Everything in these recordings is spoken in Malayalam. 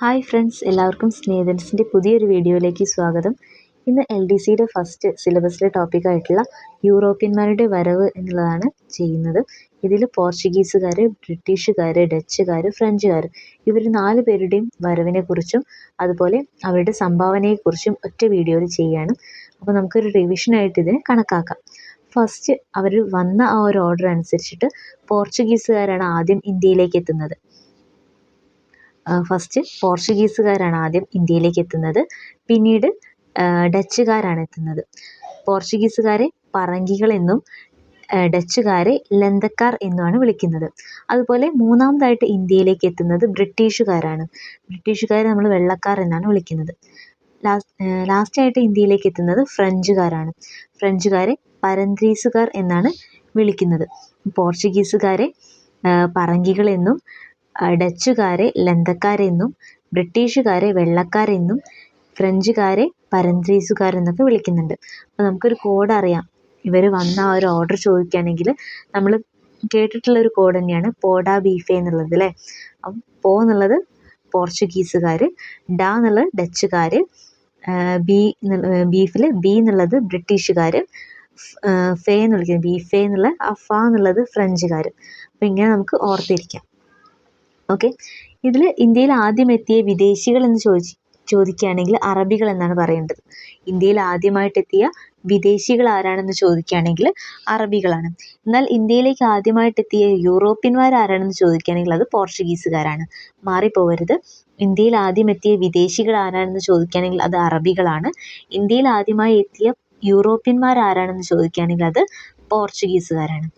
ഹായ് ഫ്രണ്ട്സ്, എല്ലാവർക്കും സ്നേഹൻസിൻ്റെ പുതിയൊരു വീഡിയോയിലേക്ക് സ്വാഗതം. ഇന്ന് LDCയുടെ ഫസ്റ്റ് സിലബസിലെ ടോപ്പിക്കായിട്ടുള്ള യൂറോപ്യന്മാരുടെ വരവ് എന്നുള്ളതാണ് ചെയ്യുന്നത്. ഇതിൽ പോർച്ചുഗീസുകാർ, ബ്രിട്ടീഷുകാർ, ഡച്ചുകാർ, ഫ്രഞ്ചുകാർ ഇവർ 4 പേരുടെയും വരവിനെക്കുറിച്ചും അതുപോലെ അവരുടെ സംഭാവനയെക്കുറിച്ചും ഒറ്റ വീഡിയോയിൽ ചെയ്യുകയാണ്. അപ്പോൾ നമുക്കൊരു റിവിഷനായിട്ട് ഇതിനെ കണക്കാക്കാം. ഫസ്റ്റ് അവർ വന്ന ആ ഒരു ഓർഡർ അനുസരിച്ചിട്ട് പോർച്ചുഗീസുകാരാണ് ആദ്യം ഇന്ത്യയിലേക്ക് എത്തുന്നത്. ഫസ്റ്റ് പോർച്ചുഗീസുകാരാണ് ആദ്യം ഇന്ത്യയിലേക്ക് എത്തുന്നത്. പിന്നീട് ഡച്ചുകാരാണ് എത്തുന്നത്. പോർച്ചുഗീസുകാരെ പറങ്കികൾ എന്നും ഡച്ചുകാരെ ലന്തക്കാർ എന്നുമാണ് വിളിക്കുന്നത്. അതുപോലെ മൂന്നാമതായിട്ട് ഇന്ത്യയിലേക്ക് എത്തുന്നത് ബ്രിട്ടീഷുകാരാണ്. ബ്രിട്ടീഷുകാരെ നമ്മൾ വെള്ളക്കാർ എന്നാണ് വിളിക്കുന്നത്. ലാസ്റ്റായിട്ട് ഇന്ത്യയിലേക്ക് എത്തുന്നത് ഫ്രഞ്ചുകാരാണ്. ഫ്രഞ്ചുകാരെ പരന്ത്രീസുകാർ എന്നാണ് വിളിക്കുന്നത്. പോർച്ചുഗീസുകാരെ പറങ്കികൾ എന്നും ഡച്ചുകാരെ ലന്തക്കാരെന്നും ബ്രിട്ടീഷുകാരെ വെള്ളക്കാരെന്നും ഫ്രഞ്ചുകാരെ പരന്ത്രീസുകാരെന്നൊക്കെ വിളിക്കുന്നുണ്ട്. അപ്പോൾ നമുക്കൊരു കോഡ് അറിയാം. ഇവർ വന്ന ആ ഒരു ഓർഡർ ചോദിക്കുകയാണെങ്കിൽ നമ്മൾ കേട്ടിട്ടുള്ളൊരു കോഡ് തന്നെയാണ് പോഡ ബീഫെ എന്നുള്ളത് അല്ലേ. അപ്പം പോ എന്നുള്ളത് പോർച്ചുഗീസുകാർ, ഡ എന്നുള്ളത് ഡച്ചുകാർ, ബീഫിൽ ബി എന്നുള്ളത് ബ്രിട്ടീഷുകാർ, ഫേ എന്ന് വിളിക്കുന്നത് ബീഫേ എന്നുള്ള ഫ എന്നുള്ളത് ഫ്രഞ്ചുകാർ. അപ്പോൾ ഇങ്ങനെ നമുക്ക് ഓർത്തിരിക്കാം. ഓക്കെ, ഇതിൽ ഇന്ത്യയിൽ ആദ്യം എത്തിയ വിദേശികൾ എന്ന് ചോദിക്കുകയാണെങ്കിൽ അറബികൾ എന്നാണ് പറയേണ്ടത്. ഇന്ത്യയിൽ ആദ്യമായിട്ടെത്തിയ വിദേശികൾ ആരാണെന്ന് ചോദിക്കുകയാണെങ്കിൽ അറബികളാണ്. എന്നാൽ ഇന്ത്യയിലേക്ക് ആദ്യമായിട്ടെത്തിയ യൂറോപ്യന്മാർ ആരാണെന്ന് ചോദിക്കുകയാണെങ്കിൽ അത് പോർച്ചുഗീസുകാരാണ്. മാറിപ്പോവരുത്. ഇന്ത്യയിൽ ആദ്യം എത്തിയ വിദേശികൾ ആരാണെന്ന് ചോദിക്കുകയാണെങ്കിൽ അത് അറബികളാണ്. ഇന്ത്യയിൽ ആദ്യമായി എത്തിയ യൂറോപ്യന്മാർ ആരാണെന്ന് ചോദിക്കുകയാണെങ്കിൽ അത് പോർച്ചുഗീസുകാരാണ്.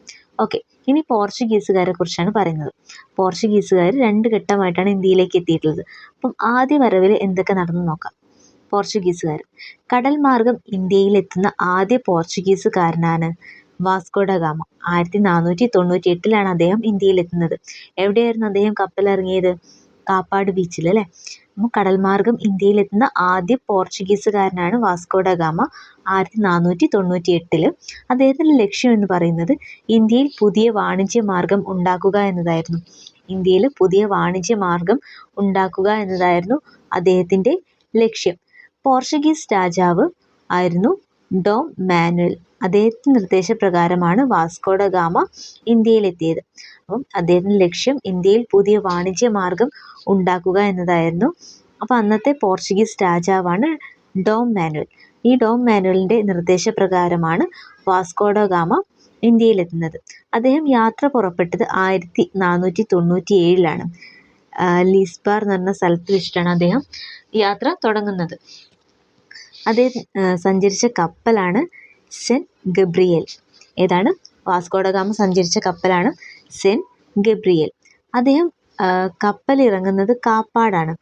ഓക്കെ, ഇനി പോർച്ചുഗീസുകാരെ കുറിച്ചാണ് പറയുന്നത്. പോർച്ചുഗീസുകാർ 2 ഘട്ടമായിട്ടാണ് ഇന്ത്യയിലേക്ക് എത്തിയിട്ടുള്ളത്. അപ്പം ആദ്യ വരവിൽ എന്തൊക്കെ നടന്നു നോക്കാം. പോർച്ചുഗീസുകാർ കടൽ മാർഗം ഇന്ത്യയിലെത്തുന്ന ആദ്യ പോർച്ചുഗീസുകാരനാണ് വാസ്കോ ഡ ഗാമ. 1498 അദ്ദേഹം ഇന്ത്യയിലെത്തുന്നത്. എവിടെയായിരുന്നു അദ്ദേഹം കപ്പലിറങ്ങിയത്? കാപ്പാട് ബീച്ചിൽ അല്ലേ. അപ്പോൾ കടൽ മാർഗം ഇന്ത്യയിലെത്തുന്ന ആദ്യ പോർച്ചുഗീസുകാരനാണ് വാസ്കോ ഡ ഗാമ 1498. അദ്ദേഹത്തിൻ്റെ ലക്ഷ്യം എന്ന് പറയുന്നത് ഇന്ത്യയിൽ പുതിയ വാണിജ്യ മാർഗം ഉണ്ടാക്കുക എന്നതായിരുന്നു. ഇന്ത്യയിൽ പുതിയ വാണിജ്യ മാർഗം ഉണ്ടാക്കുക എന്നതായിരുന്നു അദ്ദേഹത്തിൻ്റെ ലക്ഷ്യം. പോർച്ചുഗീസ് രാജാവ് ആയിരുന്നു ഡോം മാനുവൽ. അദ്ദേഹത്തിൻ്റെ നിർദ്ദേശപ്രകാരമാണ് വാസ്കോ ഡ ഗാമ ഇന്ത്യയിലെത്തിയത്. അപ്പം അദ്ദേഹത്തിൻ്റെ ലക്ഷ്യം ഇന്ത്യയിൽ പുതിയ വാണിജ്യ മാർഗം ഉണ്ടാക്കുക എന്നതായിരുന്നു. അപ്പോൾ അന്നത്തെ പോർച്ചുഗീസ് രാജാവാണ് ഡോം മാനുവൽ. ഈ ഡോം മാനുവലിൻ്റെ നിർദ്ദേശപ്രകാരമാണ് വാസ്കോ ഡ ഗാമ ഇന്ത്യയിലെത്തുന്നത്. അദ്ദേഹം യാത്ര പുറപ്പെട്ടത് 1497. ലിസ്ബാർ എന്ന് പറഞ്ഞ സ്ഥലത്ത് വെച്ചിട്ടാണ് അദ്ദേഹം യാത്ര തുടങ്ങുന്നത്. അദ്ദേഹം സഞ്ചരിച്ച കപ്പലാണ് സെൻറ്റ് ഗബ്രിയേൽ. ഏതാണ്? വാസ്കോ ഡ ഗാമ സഞ്ചരിച്ച കപ്പലാണ് സെൻറ്റ് ഗബ്രിയേൽ. അദ്ദേഹം കപ്പലിറങ്ങുന്നത് കാപ്പാടാണ്.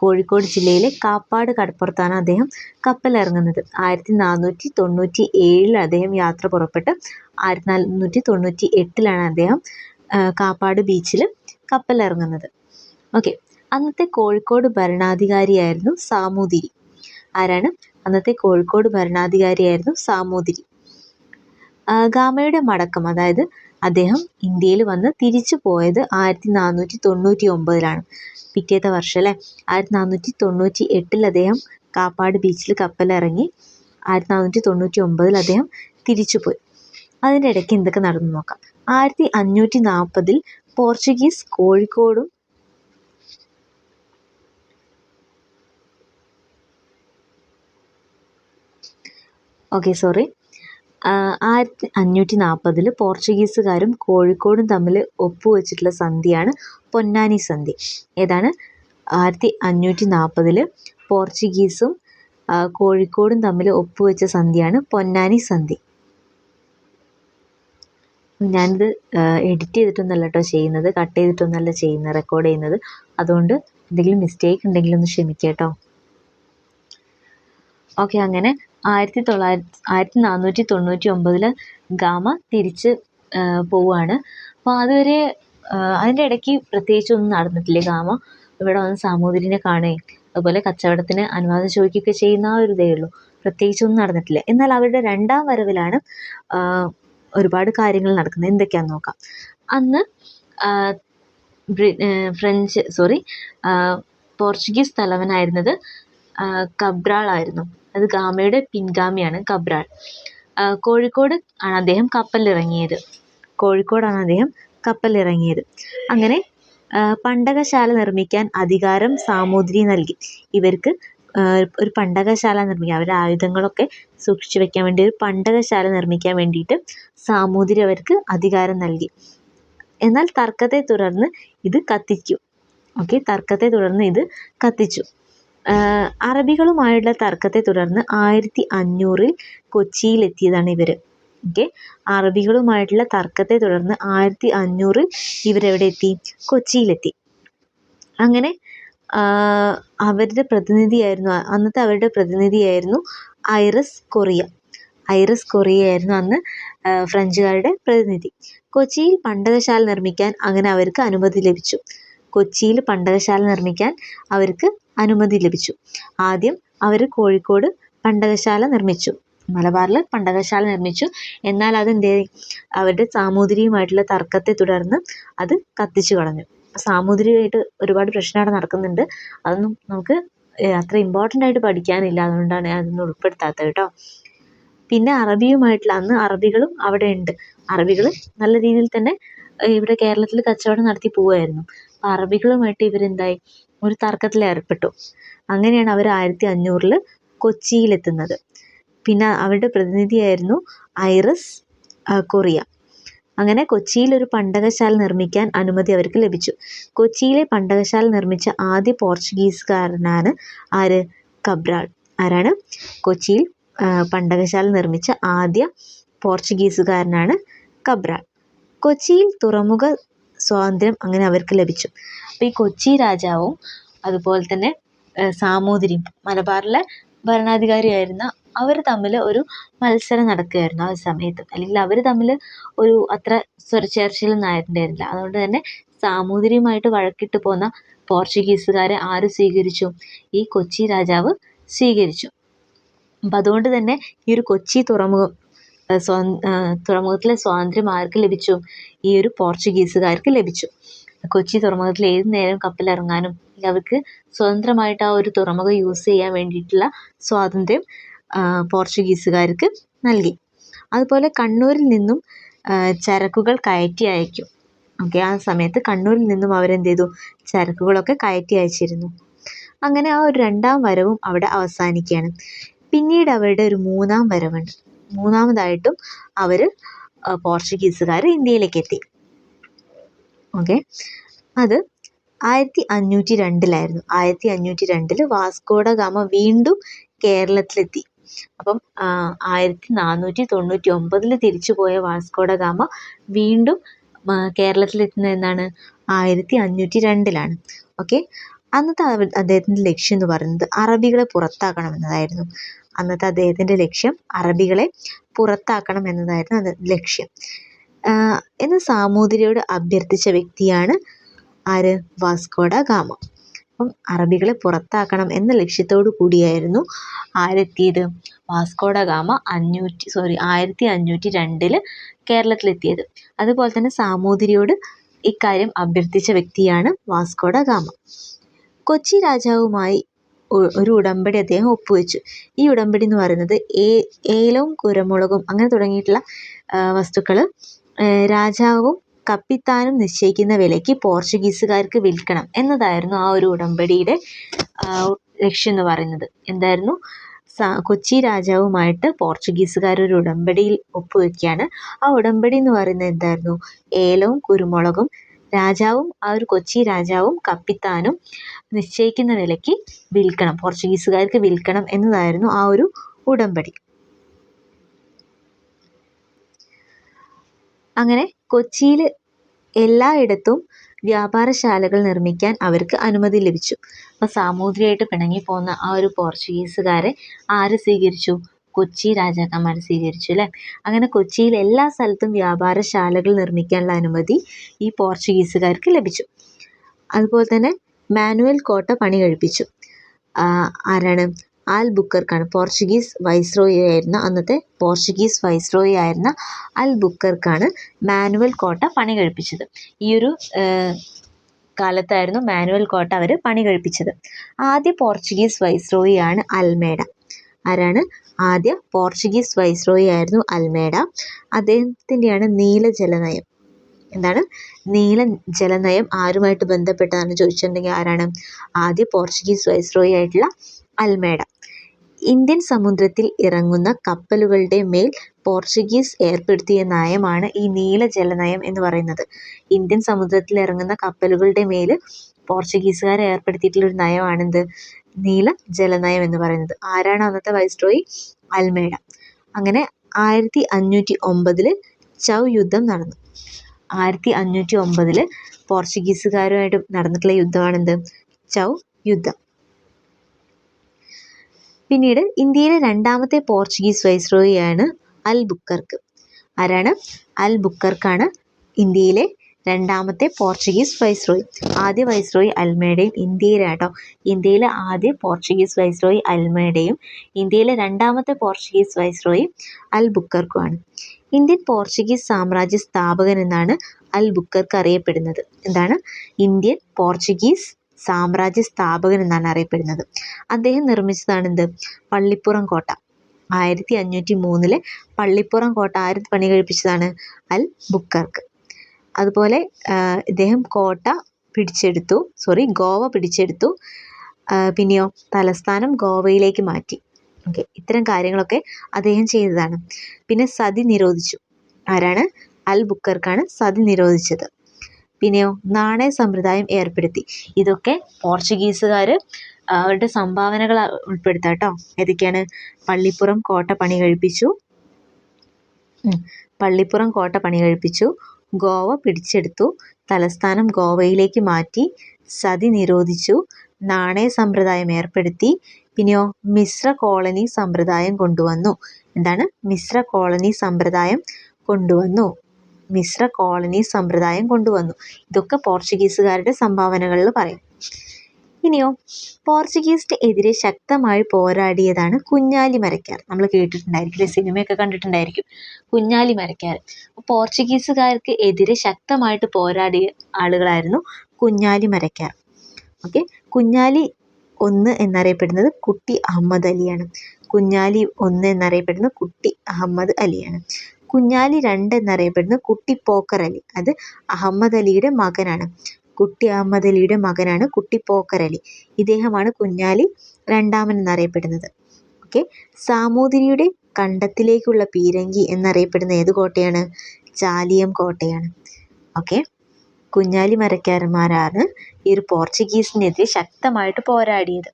കോഴിക്കോട് ജില്ലയിലെ കാപ്പാട് കടപ്പുറത്താണ് അദ്ദേഹം കപ്പലിറങ്ങുന്നത്. 1497 അദ്ദേഹം യാത്ര പുറപ്പെട്ട് 1498 അദ്ദേഹം കാപ്പാട് ബീച്ചിൽ കപ്പലിറങ്ങുന്നത്. ഓക്കെ, അന്നത്തെ കോഴിക്കോട് ഭരണാധികാരിയായിരുന്നു സാമൂതിരി. ആരാണ്? അന്നത്തെ കോഴിക്കോട് ഭരണാധികാരിയായിരുന്നു സാമൂതിരി. ഗാമയുടെ മടക്കം, അതായത് അദ്ദേഹം ഇന്ത്യയിൽ വന്ന് തിരിച്ചു പോയത് 1499. പിറ്റേത്തെ വർഷം അല്ലേ. 1498 അദ്ദേഹം കാപ്പാട് ബീച്ചിൽ കപ്പലിറങ്ങി. 1499 അദ്ദേഹം തിരിച്ചുപോയി. അതിൻ്റെ ഇടയ്ക്ക് എന്തൊക്കെ നടന്നു നോക്കാം. 1540 പോർച്ചുഗീസ് കോഴിക്കോടും 1540 പോർച്ചുഗീസുകാരും കോഴിക്കോടും തമ്മിൽ ഒപ്പുവെച്ചിട്ടുള്ള സന്ധിയാണ് പൊന്നാനി സന്ധി. ഏതാണ്? 1540 പോർച്ചുഗീസും കോഴിക്കോടും തമ്മിൽ ഒപ്പുവെച്ച സന്ധിയാണ് പൊന്നാനി സന്ധി. ഞാനിത് എഡിറ്റ് ചെയ്തിട്ടൊന്നല്ല കേട്ടോ ചെയ്യുന്നത്, കട്ട് ചെയ്തിട്ടൊന്നല്ല ചെയ്യുന്നത്, റെക്കോർഡ് ചെയ്യുന്നത്. അതുകൊണ്ട് എന്തെങ്കിലും മിസ്റ്റേക്ക് ഉണ്ടെങ്കിൽ ഒന്ന് ക്ഷമിക്കുക കേട്ടോ. ഓക്കെ, അങ്ങനെ 1499 ഗാമ തിരിച്ച് പോവുകയാണ്. അപ്പോൾ അതുവരെ അതിൻ്റെ ഇടയ്ക്ക് പ്രത്യേകിച്ചൊന്നും നടന്നിട്ടില്ല. ഗാമ ഇവിടെ വന്ന് സാമൂതിരിനെ കാണുകയും അതുപോലെ കച്ചവടത്തിന് അനുവാദം ചോദിക്കുകയൊക്കെ ചെയ്യുന്ന ആ ഒരു ഇതേ ഉള്ളൂ. പ്രത്യേകിച്ചൊന്നും നടന്നിട്ടില്ല. എന്നാൽ അവരുടെ 2ാം വരവിലാണ് ഒരുപാട് കാര്യങ്ങൾ നടക്കുന്നത്. എന്തൊക്കെയാണെന്ന് നോക്കാം. അന്ന് പോർച്ചുഗീസ് തലവനായിരുന്നത് കബ്രാൾ ആയിരുന്നു. അത് ഗാമയുടെ പിൻഗാമിയാണ് കബ്രാൾ. കോഴിക്കോട് ആണ് അദ്ദേഹം കപ്പലിറങ്ങിയത്. കോഴിക്കോടാണ് അദ്ദേഹം കപ്പലിറങ്ങിയത്. അങ്ങനെ പണ്ടകശാല നിർമ്മിക്കാൻ അധികാരം സാമൂതിരി നൽകി. ഇവർക്ക് ഒരു പണ്ടകശാല നിർമ്മിക്കാൻ, അവരുടെ ആയുധങ്ങളൊക്കെ സൂക്ഷിച്ചു വെക്കാൻ വേണ്ടി ഒരു പണ്ടകശാല നിർമ്മിക്കാൻ വേണ്ടിയിട്ട് സാമൂതിരി അവർക്ക് അധികാരം നൽകി. എന്നാൽ തർക്കത്തെ തുടർന്ന് ഇത് കത്തിച്ചു. തർക്കത്തെ തുടർന്ന് ഇത് കത്തിച്ചു. അറബികളുമായുള്ള തർക്കത്തെ തുടർന്ന് 1500 കൊച്ചിയിലെത്തിയതാണ് ഇവർ. അറബികളുമായിട്ടുള്ള തർക്കത്തെ തുടർന്ന് 1500 ഇവരെവിടെ എത്തി? കൊച്ചിയിലെത്തി. അങ്ങനെ അവരുടെ പ്രതിനിധിയായിരുന്നു, അന്നത്തെ അവരുടെ പ്രതിനിധിയായിരുന്നു ഐറസ് കൊറിയ. ഐറസ് കൊറിയയായിരുന്നു അന്ന് ഫ്രഞ്ചുകാരുടെ പ്രതിനിധി. കൊച്ചിയിൽ പണ്ടകശാല നിർമ്മിക്കാൻ അങ്ങനെ അവർക്ക് അനുമതി ലഭിച്ചു. കൊച്ചിയിൽ പണ്ടകശാല നിർമ്മിക്കാൻ അവർക്ക് അനുമതി ലഭിച്ചു. ആദ്യം അവർ കോഴിക്കോട് പണ്ടകശാല നിർമ്മിച്ചു, മലബാറിൽ പണ്ടകശാല നിർമ്മിച്ചു. എന്നാൽ അതെന്തേ, അവരുടെ സാമൂതിരിയുമായിട്ടുള്ള തർക്കത്തെ തുടർന്ന് അത് കത്തിച്ചു കളഞ്ഞു. സാമൂതിരിയായിട്ട് ഒരുപാട് പ്രശ്നം അവിടെ നടക്കുന്നുണ്ട്. അതൊന്നും നമുക്ക് അത്ര ഇമ്പോർട്ടൻ്റ് ആയിട്ട് പഠിക്കാനില്ല, അതുകൊണ്ടാണ് ഞാൻ അതൊന്നും ഉൾപ്പെടുത്താത്തത് കേട്ടോ. പിന്നെ അറബിയുമായിട്ടുള്ള, അന്ന് അറബികളും അവിടെ ഉണ്ട്. അറബികൾ നല്ല രീതിയിൽ തന്നെ ഇവിടെ കേരളത്തിൽ കച്ചവടം നടത്തി പോവുമായിരുന്നു. അപ്പോൾ അറബികളുമായിട്ട് ഇവരെന്തായി, ഒരു തർക്കത്തിൽ ഏർപ്പെട്ടു. അങ്ങനെയാണ് അവർ 1500 കൊച്ചിയിലെത്തുന്നത്. പിന്നെ അവരുടെ പ്രതിനിധിയായിരുന്നു ഐറസ് കൊറിയ. അങ്ങനെ കൊച്ചിയിൽ ഒരു പണ്ടകശാല നിർമ്മിക്കാൻ അനുമതി അവർക്ക് ലഭിച്ചു. കൊച്ചിയിലെ പണ്ടകശാല നിർമ്മിച്ച ആദ്യ പോർച്ചുഗീസുകാരനാണ് ആര്? കബ്രാൾ. ആരാണ്? കൊച്ചിയിൽ പണ്ടകശാല നിർമ്മിച്ച ആദ്യ പോർച്ചുഗീസുകാരനാണ് കബ്രാൾ. കൊച്ചിയിൽ തുറമുഖ സ്വാതന്ത്ര്യം അങ്ങനെ അവർക്ക് ലഭിച്ചു. അപ്പോൾ ഈ കൊച്ചി രാജാവും അതുപോലെ തന്നെ സാമൂതിരിയും, മലബാറിലെ ഭരണാധികാരിയായിരുന്ന അവർ തമ്മിൽ ഒരു മത്സരം നടക്കുകയായിരുന്നു ആ സമയത്ത്. അല്ലെങ്കിൽ അവർ തമ്മിൽ ഒരു അത്ര സ്വരച്ചേർച്ചയിലൊന്നും ആയിട്ടുണ്ടായിരുന്നില്ല. അതുകൊണ്ട് തന്നെ സാമൂതിരിയുമായിട്ട് വഴക്കിട്ട് പോന്ന പോർച്ചുഗീസുകാരെ ആര് സ്വീകരിച്ചു? ഈ കൊച്ചി രാജാവ് സ്വീകരിച്ചു. അപ്പം അതുകൊണ്ട് തന്നെ ഈ ഒരു കൊച്ചി തുറമുഖത്തിലെ സ്വാതന്ത്ര്യം ആർക്ക് ലഭിച്ചു? ഈ ഒരു പോർച്ചുഗീസുകാർക്ക് ലഭിച്ചു. കൊച്ചി തുറമുഖത്തിൽ ഏത് നേരം കപ്പലിറങ്ങാനും അവർക്ക് സ്വതന്ത്രമായിട്ട് ആ ഒരു തുറമുഖം യൂസ് ചെയ്യാൻ വേണ്ടിയിട്ടുള്ള സ്വാതന്ത്ര്യം പോർച്ചുഗീസുകാർക്ക് നൽകി. അതുപോലെ കണ്ണൂരിൽ നിന്നും ചരക്കുകൾ കയറ്റി അയക്കും. ആ സമയത്ത് കണ്ണൂരിൽ നിന്നും അവരെന്ത് ചെയ്തു? ചരക്കുകളൊക്കെ കയറ്റി അയച്ചിരുന്നു. അങ്ങനെ ആ ഒരു 2ാം വരവും അവിടെ അവസാനിക്കുകയാണ്. പിന്നീട് അവരുടെ ഒരു 3ാം വരവുണ്ട്. മൂന്നാമതായിട്ടും അവർ പോർച്ചുഗീസുകാർ ഇന്ത്യയിലേക്ക് എത്തി. അത് 1502 1502 വാസ്കോഡ ഗാമ വീണ്ടും കേരളത്തിലെത്തി. അപ്പം 1499 തിരിച്ചു പോയ വാസ്കോഡ ഗാമ വീണ്ടും കേരളത്തിലെത്തുന്നത് എന്നാണ്? 1502 അന്നത്തെ അദ്ദേഹത്തിൻ്റെ ലക്ഷ്യം എന്ന് പറയുന്നത് അറബികളെ പുറത്താക്കണം എന്നതായിരുന്നു. അന്നത്തെ അദ്ദേഹത്തിൻ്റെ ലക്ഷ്യം അറബികളെ പുറത്താക്കണം എന്നതായിരുന്നു ലക്ഷ്യം. എന്ന് സാമൂതിരിയോട് അഭ്യർത്ഥിച്ച വ്യക്തിയാണ് ആര്? Vasco da gamma. അപ്പം അറബികളെ പുറത്താക്കണം എന്ന ലക്ഷ്യത്തോടു കൂടിയായിരുന്നു ആരെത്തിയത്? Vasco da gamma 1502 കേരളത്തിലെത്തിയത്. അതുപോലെ തന്നെ സാമൂതിരിയോട് ഇക്കാര്യം അഭ്യർത്ഥിച്ച വ്യക്തിയാണ് വാസ്കോഡ ഗാമ. കൊച്ചി രാജാവുമായി ഒരു ഉടമ്പടി അദ്ദേഹം ഒപ്പുവെച്ചു. ഈ ഉടമ്പടി എന്ന് പറയുന്നത് ഏലവും കുരുമുളകും അങ്ങനെ തുടങ്ങിയിട്ടുള്ള വസ്തുക്കൾ രാജാവും കപ്പിത്താനും നിശ്ചയിക്കുന്ന വിലയ്ക്ക് പോർച്ചുഗീസുകാർക്ക് വിൽക്കണം എന്നതായിരുന്നു ആ ഒരു ഉടമ്പടിയുടെ ലക്ഷ്യം എന്ന് പറയുന്നത്. എന്തായിരുന്നു? കൊച്ചി രാജാവുമായിട്ട് പോർച്ചുഗീസുകാർ ഒരു ഉടമ്പടിയിൽ ഒപ്പുവെക്കുകയാണ്. ആ ഉടമ്പടി എന്ന് പറയുന്നത് എന്തായിരുന്നു? ഏലവും കുരുമുളകും രാജാവും ആ ഒരു കൊച്ചി രാജാവും കപ്പിത്താനും നിശ്ചയിക്കുന്ന വിലയ്ക്ക് വിൽക്കണം, പോർച്ചുഗീസുകാർക്ക് വിൽക്കണം എന്നതായിരുന്നു ആ ഒരു ഉടമ്പടി. അങ്ങനെ കൊച്ചിയിൽ എല്ലായിടത്തും വ്യാപാരശാലകൾ നിർമ്മിക്കാൻ അവർക്ക് അനുമതി ലഭിച്ചു. അപ്പോൾ സാമൂതിരിയായിട്ട് പിണങ്ങിപ്പോകുന്ന ആ ഒരു പോർച്ചുഗീസുകാരെ ആര് സ്വീകരിച്ചു? കൊച്ചി രാജാക്കന്മാർ സ്വീകരിച്ചു അല്ലേ. അങ്ങനെ കൊച്ചിയിൽ എല്ലാ സ്ഥലത്തും വ്യാപാരശാലകൾ നിർമ്മിക്കാനുള്ള അനുമതി ഈ പോർച്ചുഗീസുകാർക്ക് ലഭിച്ചു. അതുപോലെ തന്നെ മാനുവൽ കോട്ട പണി കഴിപ്പിച്ചു. ആരാണ്? അൽബുക്കർക്കാണ്. പോർച്ചുഗീസ് വൈസ്രോയി ആയിരുന്ന അന്നത്തെ പോർച്ചുഗീസ് വൈസ്രോയി ആയിരുന്ന അൽബുക്കർക്കാണ് മാനുവൽ കോട്ട പണി കഴിപ്പിച്ചത്. ഈ ഒരു കാലത്തായിരുന്നു മാനുവൽ കോട്ട അവർ പണി കഴിപ്പിച്ചത്. ആദ്യ പോർച്ചുഗീസ് വൈസ്രോയിയാണ് അൽമേഡ. ആരാണ്? ആദ്യ പോർച്ചുഗീസ് വൈസ്രോയി ആയിരുന്നു അൽമേഡ. അദ്ദേഹത്തിൻ്റെയാണ് നീല ജലനയം. എന്താണ്? നീല ജലനയം ആരുമായിട്ട് ബന്ധപ്പെട്ടതാണെന്ന് ചോദിച്ചിട്ടുണ്ടെങ്കിൽ ആരാണ്? ആദ്യ പോർച്ചുഗീസ് വൈസ്രോയി ആയിട്ടുള്ള അൽമേഡ. ഇന്ത്യൻ സമുദ്രത്തിൽ ഇറങ്ങുന്ന കപ്പലുകളുടെ മേൽ പോർച്ചുഗീസ് ഏർപ്പെടുത്തിയ നയമാണ് ഈ നീല ജലനയം എന്ന് പറയുന്നത്. ഇന്ത്യൻ സമുദ്രത്തിൽ ഇറങ്ങുന്ന കപ്പലുകളുടെ മേൽ പോർച്ചുഗീസുകാർ ഏർപ്പെടുത്തിയിട്ടുള്ളൊരു നയമാണെന്ത്? നീല ജലനയം എന്ന് പറയുന്നത്. ആരാണ് അന്നത്തെ വൈസ്രോയി? അൽമേഡ. അങ്ങനെ 1509 ചൗ യുദ്ധം നടന്നു. 1509 പോർച്ചുഗീസുകാരുമായിട്ട് നടന്നിട്ടുള്ള യുദ്ധമാണെന്ത്? ചൗ യുദ്ധം. പിന്നീട് ഇന്ത്യയിലെ രണ്ടാമത്തെ പോർച്ചുഗീസ് വൈസ്രോയിയാണ് അൽബുക്കർക്ക്. ആരാണ്? അൽബുക്കർക്കാണ് ഇന്ത്യയിലെ രണ്ടാമത്തെ പോർച്ചുഗീസ് വൈസ്രോയി. ആദ്യ വൈസ്രോയി അൽമേഡയും ഇന്ത്യയിലാട്ടോ. ഇന്ത്യയിലെ ആദ്യ പോർച്ചുഗീസ് വൈസ്രോയി അൽമേഡയും ഇന്ത്യയിലെ രണ്ടാമത്തെ പോർച്ചുഗീസ് വൈസ്രോയി അൽബുക്കർക്കുമാണ്. ഇന്ത്യൻ പോർച്ചുഗീസ് സാമ്രാജ്യ സ്ഥാപകൻ എന്നാണ് അൽബുക്കർക്ക് അറിയപ്പെടുന്നത്. എന്താണ്? ഇന്ത്യൻ പോർച്ചുഗീസ് സാമ്രാജ്യ സ്ഥാപകൻ എന്നാണ് അറിയപ്പെടുന്നത്. അദ്ദേഹം നിർമ്മിച്ചതാണെന്ത്? പള്ളിപ്പുറം കോട്ട. 1503 പള്ളിപ്പുറം കോട്ട ആര് പണി കഴിപ്പിച്ചതാണ്? അൽബുക്കർക്ക്. അതുപോലെ ഇദ്ദേഹം ഗോവ പിടിച്ചെടുത്തു. പിന്നെയോ തലസ്ഥാനം ഗോവയിലേക്ക് മാറ്റി. ഓക്കെ, ഇത്തരം കാര്യങ്ങളൊക്കെ അദ്ദേഹം ചെയ്തതാണ്. പിന്നെ സതി നിരോധിച്ചു. ആരാണ്? അൽബുക്കർക്കാണ് സതി നിരോധിച്ചത്. പിന്നെയോ നാണയ സമ്പ്രദായം ഏർപ്പെടുത്തി. ഇതൊക്കെ പോർച്ചുഗീസുകാർ അവരുടെ സംഭാവനകൾ ഉൾപ്പെടുത്താം കേട്ടോ. ഏതൊക്കെയാണ്? പള്ളിപ്പുറം കോട്ട പണി കഴിപ്പിച്ചു, ഗോവ പിടിച്ചെടുത്തു, തലസ്ഥാനം ഗോവയിലേക്ക് മാറ്റി, സതി നിരോധിച്ചു, നാണയ സമ്പ്രദായം ഏർപ്പെടുത്തി, പിന്നെയോ മിശ്ര കോളനി സമ്പ്രദായം കൊണ്ടുവന്നു. എന്താണ്? മിശ്ര കോളനി സമ്പ്രദായം കൊണ്ടുവന്നു. ഇതൊക്കെ പോർച്ചുഗീസുകാരുടെ സംഭാവനകളിൽ പറയും. ഇനിയോ പോർച്ചുഗീസിന് എതിരെ ശക്തമായി പോരാടിയതാണ് കുഞ്ഞാലി മരക്കാർ. നമ്മൾ കേട്ടിട്ടുണ്ടായിരിക്കും, സിനിമയൊക്കെ കണ്ടിട്ടുണ്ടായിരിക്കും കുഞ്ഞാലി മരക്കാർ. പോർച്ചുഗീസുകാർക്ക് എതിരെ ശക്തമായിട്ട് പോരാടിയ ആളുകളായിരുന്നു കുഞ്ഞാലി മരക്കാർ. ഓക്കെ, കുഞ്ഞാലി 1 എന്നറിയപ്പെടുന്നത് കുട്ടി അഹമ്മദ് അലിയാണ്. കുഞ്ഞാലി 2 എന്നറിയപ്പെടുന്നത് കുട്ടി പോക്കർ അലി. അത് അഹമ്മദ് അലിയുടെ മകനാണ്. കുട്ടി പോക്കർ അലി. ഇദ്ദേഹമാണ് കുഞ്ഞാലി 2 എന്നറിയപ്പെടുന്നത്. ഓക്കെ, സാമൂതിരിയുടെ കണ്ടത്തിലേക്കുള്ള പീരങ്കി എന്നറിയപ്പെടുന്ന ഏത് കോട്ടയാണ്? ചാലിയം കോട്ടയാണ്. ഓക്കെ, കുഞ്ഞാലി മരക്കാരന്മാരാണ് ഈ ഒരു പോർച്ചുഗീസിനെതിരെ ശക്തമായിട്ട് പോരാടിയത്.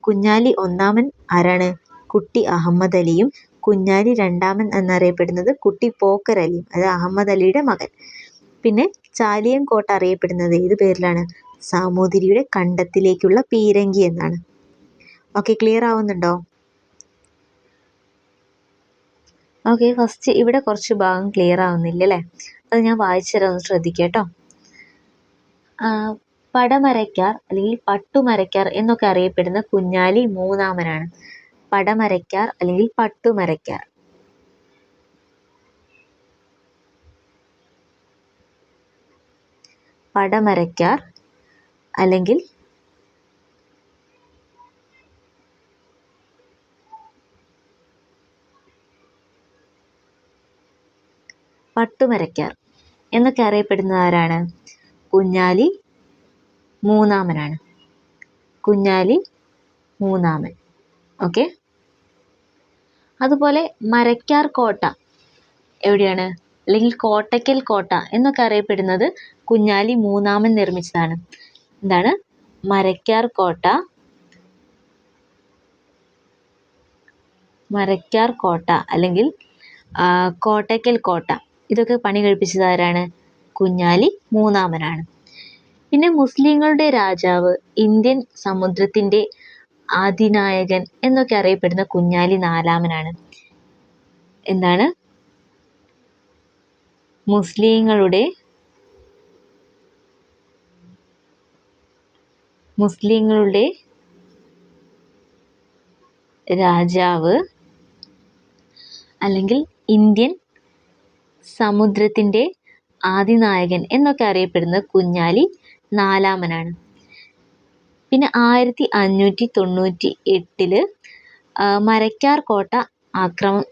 കുഞ്ഞാലി 1 ആരാണ്? കുട്ടി അഹമ്മദ് അലിയും കുഞ്ഞാലി 2 എന്നറിയപ്പെടുന്നത് കുട്ടി പോക്കർ അലിയും. അത് അഹമ്മദ് അലിയുടെ മകൻ. പിന്നെ ചാലിയം കോട്ട അറിയപ്പെടുന്നത് ഏത് പേരിലാണ്? സാമൂതിരിയുടെ കണ്ടത്തിലേക്കുള്ള പീരങ്കി എന്നാണ്. ഓക്കെ, ക്ലിയർ ആവുന്നുണ്ടോ? ഓക്കെ, ഫസ്റ്റ് ഇവിടെ കുറച്ച് ഭാഗം ക്ലിയർ ആവുന്നില്ല അല്ലേ? അത് ഞാൻ വായിച്ചു തരാം, ഒന്ന് ശ്രദ്ധിക്കുക കേട്ടോ. പടമരക്കാർ അല്ലെങ്കിൽ പട്ടുമരക്കാർ എന്നൊക്കെ അറിയപ്പെടുന്ന കുഞ്ഞാലി 3 പടമരക്കാർ അല്ലെങ്കിൽ പട്ടുമരക്കാർ. പടമരക്കാർ അല്ലെങ്കിൽ പട്ടുമരക്കാർ എന്നൊക്കെ അറിയപ്പെടുന്നത് ആരാണ്? കുഞ്ഞാലി 3 കുഞ്ഞാലി 3. ഓക്കെ, അതുപോലെ മരക്കാർ കോട്ട എവിടെയാണ്? അല്ലെങ്കിൽ കോട്ടയ്ക്കൽ കോട്ട എന്നൊക്കെ അറിയപ്പെടുന്നത് കുഞ്ഞാലി 3 നിർമ്മിച്ചതാണ്. എന്താണ്? മരക്കാർ കോട്ട അല്ലെങ്കിൽ കോട്ടയ്ക്കൽ കോട്ട, ഇതൊക്കെ പണി കഴിപ്പിച്ചത് ആരാണ്? കുഞ്ഞാലി 3. പിന്നെ മുസ്ലിങ്ങളുടെ രാജാവ്, ഇന്ത്യൻ സമുദ്രത്തിൻ്റെ ആദിനായകൻ എന്നൊക്കെ അറിയപ്പെടുന്ന കുഞ്ഞാലി 4. എന്താണ്? മുസ്ലിങ്ങളുടെ രാജാവ് അല്ലെങ്കിൽ ഇന്ത്യൻ സമുദ്രത്തിൻ്റെ ആദിനായകൻ എന്നൊക്കെ അറിയപ്പെടുന്നത് കുഞ്ഞാലി നാലാമനാണ്. പിന്നെ 1598 മരക്കാർ കോട്ട ആക്രമണം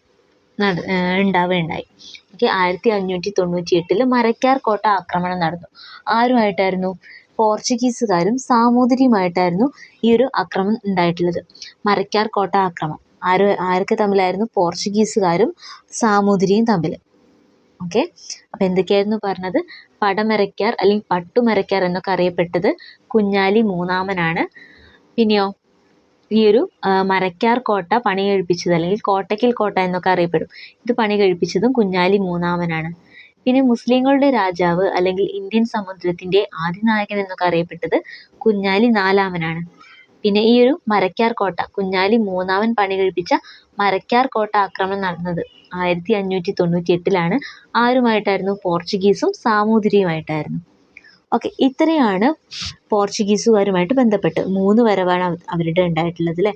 ഉണ്ടാവുകയുണ്ടായി. ഓക്കെ, 1598 മരക്കാർ കോട്ട ആക്രമണം നടന്നു. ആരുമായിട്ടായിരുന്നു? പോർച്ചുഗീസുകാരും സാമൂതിരിയുമായിട്ടായിരുന്നു ഈ ഒരു ആക്രമണം ഉണ്ടായിട്ടുള്ളത്. മരക്കാർ കോട്ട ആക്രമണം ആരൊക്കെ തമ്മിലായിരുന്നു? പോർച്ചുഗീസുകാരും സാമൂതിരിയും തമ്മിൽ. ഓക്കെ, അപ്പം എന്തൊക്കെയായിരുന്നു പറഞ്ഞത്? പടമരക്കാർ അല്ലെങ്കിൽ പട്ടുമരക്കാർ എന്നൊക്കെ അറിയപ്പെട്ടത് കുഞ്ഞാലി മൂന്നാമനാണ്. പിന്നെയോ ഈ ഒരു മരക്കാർ കോട്ട പണി കഴിപ്പിച്ചത് അല്ലെങ്കിൽ കോട്ടയ്ക്കൽ കോട്ട എന്നൊക്കെ അറിയപ്പെടും. ഇത് പണി കഴിപ്പിച്ചതും കുഞ്ഞാലി മൂന്നാമനാണ്. പിന്നെ മുസ്ലിങ്ങളുടെ രാജാവ് അല്ലെങ്കിൽ ഇന്ത്യൻ സമുദ്രത്തിന്റെ ആദിനായകൻ എന്നൊക്കെ അറിയപ്പെട്ടത് കുഞ്ഞാലി നാലാമനാണ്. പിന്നെ ഈ ഒരു മരക്കാർ കോട്ട, കുഞ്ഞാലി മൂന്നാമൻ പണി കഴിപ്പിച്ച മരക്കാർ കോട്ട ആക്രമണം നടന്നത് 1598 ആരുമായിട്ടായിരുന്നു? പോർച്ചുഗീസും സാമൂതിരിയുമായിട്ടായിരുന്നു. ഓക്കെ, ഇത്രയാണ് പോർച്ചുഗീസുകാരുമായിട്ട് ബന്ധപ്പെട്ട് 3 വരവാണ് അവരുടെ ഉണ്ടായിട്ടുള്ളത് അല്ലേ.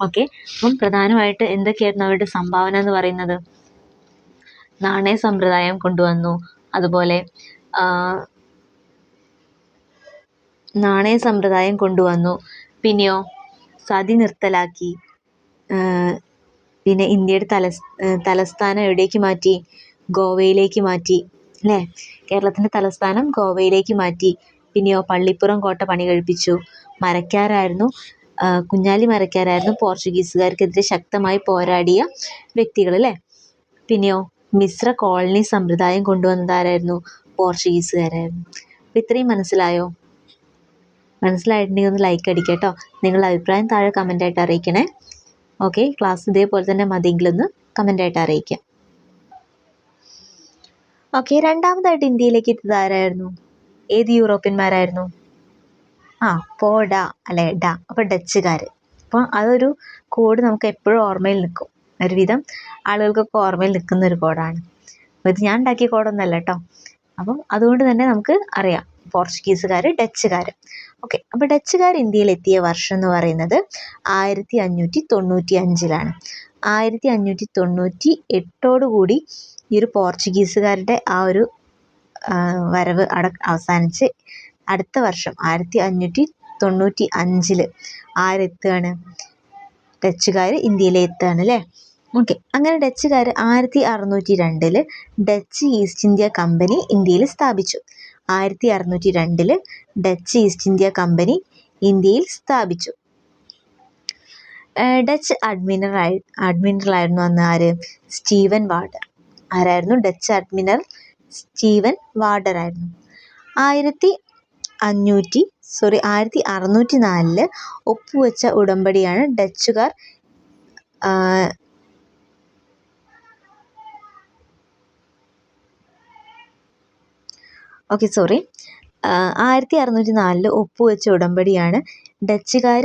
ഓക്കെ, അപ്പം പ്രധാനമായിട്ട് എന്തൊക്കെയായിരുന്നു അവരുടെ സംഭാവന എന്ന് പറയുന്നത്? നാണയ സമ്പ്രദായം കൊണ്ടുവന്നു, അതുപോലെ പിന്നെയോ സതി നിർത്തലാക്കി, പിന്നെ ഇന്ത്യയുടെ തലസ്ഥാനം എവിടേക്ക് മാറ്റി? ഗോവയിലേക്ക് മാറ്റി അല്ലേ. കേരളത്തിൻ്റെ തലസ്ഥാനം ഗോവയിലേക്ക് മാറ്റി. പിന്നെയോ പള്ളിപ്പുറം കോട്ട പണി കഴിപ്പിച്ചു. കുഞ്ഞാലി മരക്കാരായിരുന്നു പോർച്ചുഗീസുകാർക്കെതിരെ ശക്തമായി പോരാടിയ വ്യക്തികൾ അല്ലേ. പിന്നെയോ മിശ്ര കോളനി സമ്പ്രദായം കൊണ്ടുവന്നത് ആരായിരുന്നു? പോർച്ചുഗീസുകാരായിരുന്നു. അപ്പം ഇത്രയും മനസ്സിലായോ? മനസ്സിലായിട്ടുണ്ടെങ്കിൽ ഒന്ന് ലൈക്ക് അടിക്കുക കേട്ടോ. നിങ്ങളുടെ അഭിപ്രായം താഴെ കമൻ്റായിട്ട് അറിയിക്കണേ. ഓക്കെ, ക്ലാസ് ഇതേപോലെ തന്നെ മതിയെങ്കിലൊന്ന് കമൻ്റായിട്ട് അറിയിക്കാം. ഓക്കെ, രണ്ടാമതായിട്ട് ഇന്ത്യയിലേക്ക് എത്തിയത് ആരായിരുന്നു? ഏത് യൂറോപ്യന്മാരായിരുന്നു? പോഡ അല്ലെ, ഡ. അപ്പോൾ ഡച്ചുകാർ. അപ്പോൾ അതൊരു കോഡ് നമുക്ക് എപ്പോഴും ഓർമ്മയിൽ നിൽക്കും. ഒരുവിധം ആളുകൾക്കൊക്കെ ഓർമ്മയിൽ നിൽക്കുന്ന ഒരു കോഡാണ്. അപ്പോൾ ഇത് ഞാൻ ഉണ്ടാക്കിയ കോഡൊന്നല്ല കേട്ടോ. അപ്പം അതുകൊണ്ട് തന്നെ നമുക്ക് അറിയാം പോർച്ചുഗീസുകാർ, ഡച്ചുകാർ. ഓക്കെ, അപ്പോൾ ഡച്ചുകാർ ഇന്ത്യയിലെത്തിയ വർഷം എന്ന് പറയുന്നത് 1595. 1598 ഈ ഒരു പോർച്ചുഗീസുകാരുടെ ആ ഒരു വരവ് അവസാനിച്ച് അടുത്ത വർഷം 1595 ആരെത്തുകയാണ്? ഡച്ചുകാർ ഇന്ത്യയിലെത്തുകയാണ് അല്ലേ. ഓക്കെ, അങ്ങനെ ഡച്ചുകാർ 1602 ഡച്ച് ഈസ്റ്റ് ഇന്ത്യ കമ്പനി ഇന്ത്യയിൽ സ്ഥാപിച്ചു. 1602 ഡച്ച് ഈസ്റ്റ് ഇന്ത്യ കമ്പനി ഇന്ത്യയിൽ സ്ഥാപിച്ചു. ഡച്ച് അഡ്മിറലായിരുന്നു അന്ന് ആര്? Steven warder. ആരായിരുന്നു? ഡച്ച് അഡ്മിറൽ സ്റ്റീവൻ വാർഡർ ആയിരുന്നു. 1604 ഒപ്പുവെച്ച ഉടമ്പടിയാണ് ഡച്ചുകാർ 1604 ഒപ്പുവെച്ച ഉടമ്പടിയാണ് ഡച്ചുകാർ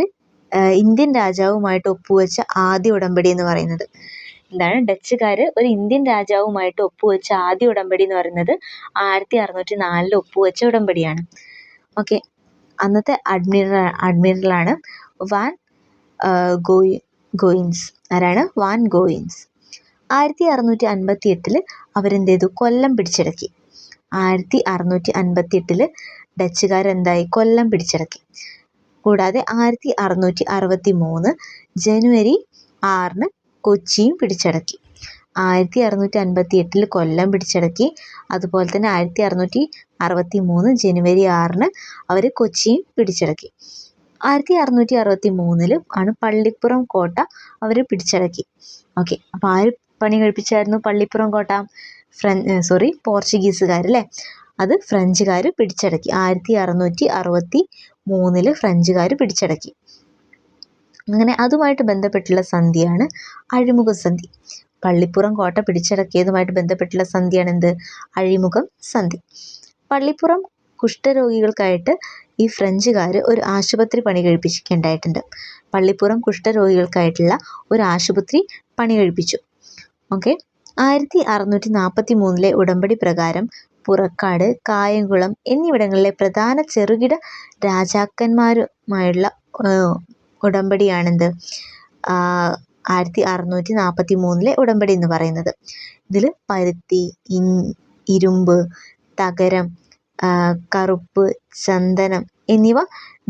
ഇന്ത്യൻ രാജാവുമായിട്ട് ഒപ്പുവെച്ച ആദ്യ ഉടമ്പടി എന്ന് പറയുന്നത്. എന്താണ്? ഡച്ചുകാർ ഒരു ഇന്ത്യൻ രാജാവുമായിട്ട് ഒപ്പുവെച്ച ആദ്യ ഉടമ്പടി എന്ന് പറയുന്നത് 1604 ഒപ്പുവെച്ച ഉടമ്പടിയാണ്. ഓക്കെ, അന്നത്തെ അഡ്മിറലാണ് വാൻ ഗോയിൻസ്. ആരാണ്? വാൻ ഗോയിൻസ്. 1658 അവരെന്ത് ചെയ്തു? കൊല്ലം പിടിച്ചടക്കി. 1658 ഡച്ചുകാരെന്തായി? കൊല്ലം പിടിച്ചടക്കി. കൂടാതെ 1663 ജനുവരി 6 കൊച്ചിയും പിടിച്ചടക്കി. 1658 കൊല്ലം പിടിച്ചടക്കി. അതുപോലെ തന്നെ 1663 ജനുവരി 6 അവർ കൊച്ചിയും പിടിച്ചടക്കി. 1663 ആണ് പള്ളിപ്പുറം കോട്ട അവർ പിടിച്ചടക്കി. ഓക്കെ, അപ്പോൾ ആര് പണി കഴിപ്പിച്ചായിരുന്നു പള്ളിപ്പുറം കോട്ട? പോർച്ചുഗീസുകാർ അല്ലേ. അത് ഫ്രഞ്ചുകാർ പിടിച്ചടക്കി. 1663 ഫ്രഞ്ചുകാർ പിടിച്ചടക്കി. അങ്ങനെ അതുമായിട്ട് ബന്ധപ്പെട്ടുള്ള സന്ധിയാണ് അഴിമുഖ സന്ധി. പള്ളിപ്പുറം കോട്ട പിടിച്ചടക്കിയതുമായിട്ട് ബന്ധപ്പെട്ടുള്ള സന്ധിയാണ് എന്ത്? അഴിമുഖം സന്ധി. പള്ളിപ്പുറം കുഷ്ഠരോഗികൾക്കായിട്ട് ഈ ഫ്രഞ്ചുകാർ ഒരു ആശുപത്രി പണി കഴിപ്പിക്കുകയുണ്ടായിട്ടുണ്ട്. പള്ളിപ്പുറം കുഷ്ഠരോഗികൾക്കായിട്ടുള്ള ഒരു ആശുപത്രി പണി കഴിപ്പിച്ചു. ഓക്കെ, 1643 ഉടമ്പടി പ്രകാരം പുറക്കാട്, കായംകുളം എന്നിവിടങ്ങളിലെ പ്രധാന ചെറുകിട രാജാക്കന്മാരുമായുള്ള ഉടമ്പടിയാണെന്ത്? 1643 ഉടമ്പടി എന്ന് പറയുന്നത്. ഇതിൽ പരുത്തി, ഇരുമ്പ്, തകരം, കറുപ്പ്, ചന്ദനം എന്നിവ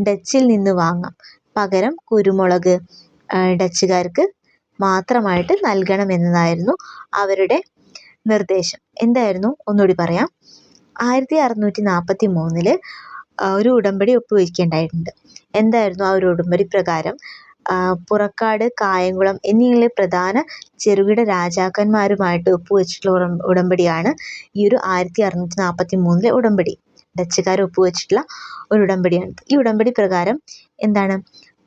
ഡച്ചിൽ നിന്ന് വാങ്ങാം. പകരം കുരുമുളക് ഡച്ചുകാർക്ക് മാത്രമായിട്ട് നൽകണമെന്നതായിരുന്നു അവരുടെ നിർദ്ദേശം. എന്തായിരുന്നു ഒന്നുകൂടി പറയാം. 1643 ഒരു ഉടമ്പടി ഒപ്പുവെക്കേണ്ടായിട്ടുണ്ട്. എന്തായിരുന്നു ആ ഒരു ഉടമ്പടി പ്രകാരം? പുറക്കാട്, കായംകുളം എന്നിങ്ങനെ പ്രധാന ചെറുകിട രാജാക്കന്മാരുമായിട്ട് ഒപ്പുവെച്ചിട്ടുള്ള ഉടമ്പടിയാണ് ഈ ഒരു 1643 ഉടമ്പടി. ഡച്ചുകാർ ഒപ്പുവെച്ചിട്ടുള്ള ഒരു ഉടമ്പടിയാണ്. ഈ ഉടമ്പടി പ്രകാരം എന്താണ്?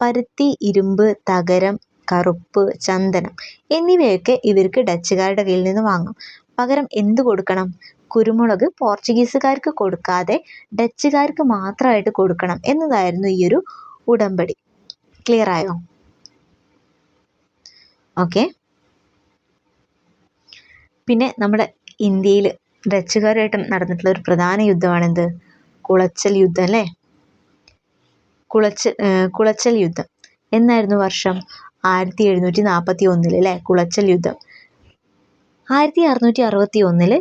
പരുത്തി, ഇരുമ്പ്, തകരം, കറുപ്പ്, ചന്ദനം എന്നിവയൊക്കെ ഇവർക്ക് ഡച്ചുകാരുടെ കയ്യിൽ നിന്ന് വാങ്ങാം. പകരം എന്ത് കൊടുക്കണം? കുരുമുളക് പോർച്ചുഗീസുകാർക്ക് കൊടുക്കാതെ ഡച്ചുകാർക്ക് മാത്രമായിട്ട് കൊടുക്കണം എന്നതായിരുന്നു ഈ ഒരു ഉടമ്പടി. ക്ലിയർ ആയോ? ഓക്കെ. പിന്നെ നമ്മുടെ ഇന്ത്യയിൽ ഡച്ചുകാരുമായിട്ട് നടന്നിട്ടുള്ള ഒരു പ്രധാന യുദ്ധമാണെന്ത്? കുളച്ചൽ യുദ്ധം അല്ലേ? കുളച്ചൽ യുദ്ധം എന്നായിരുന്നു വർഷം? 1741 അല്ലേ? കുളച്ചൽ യുദ്ധം. 1661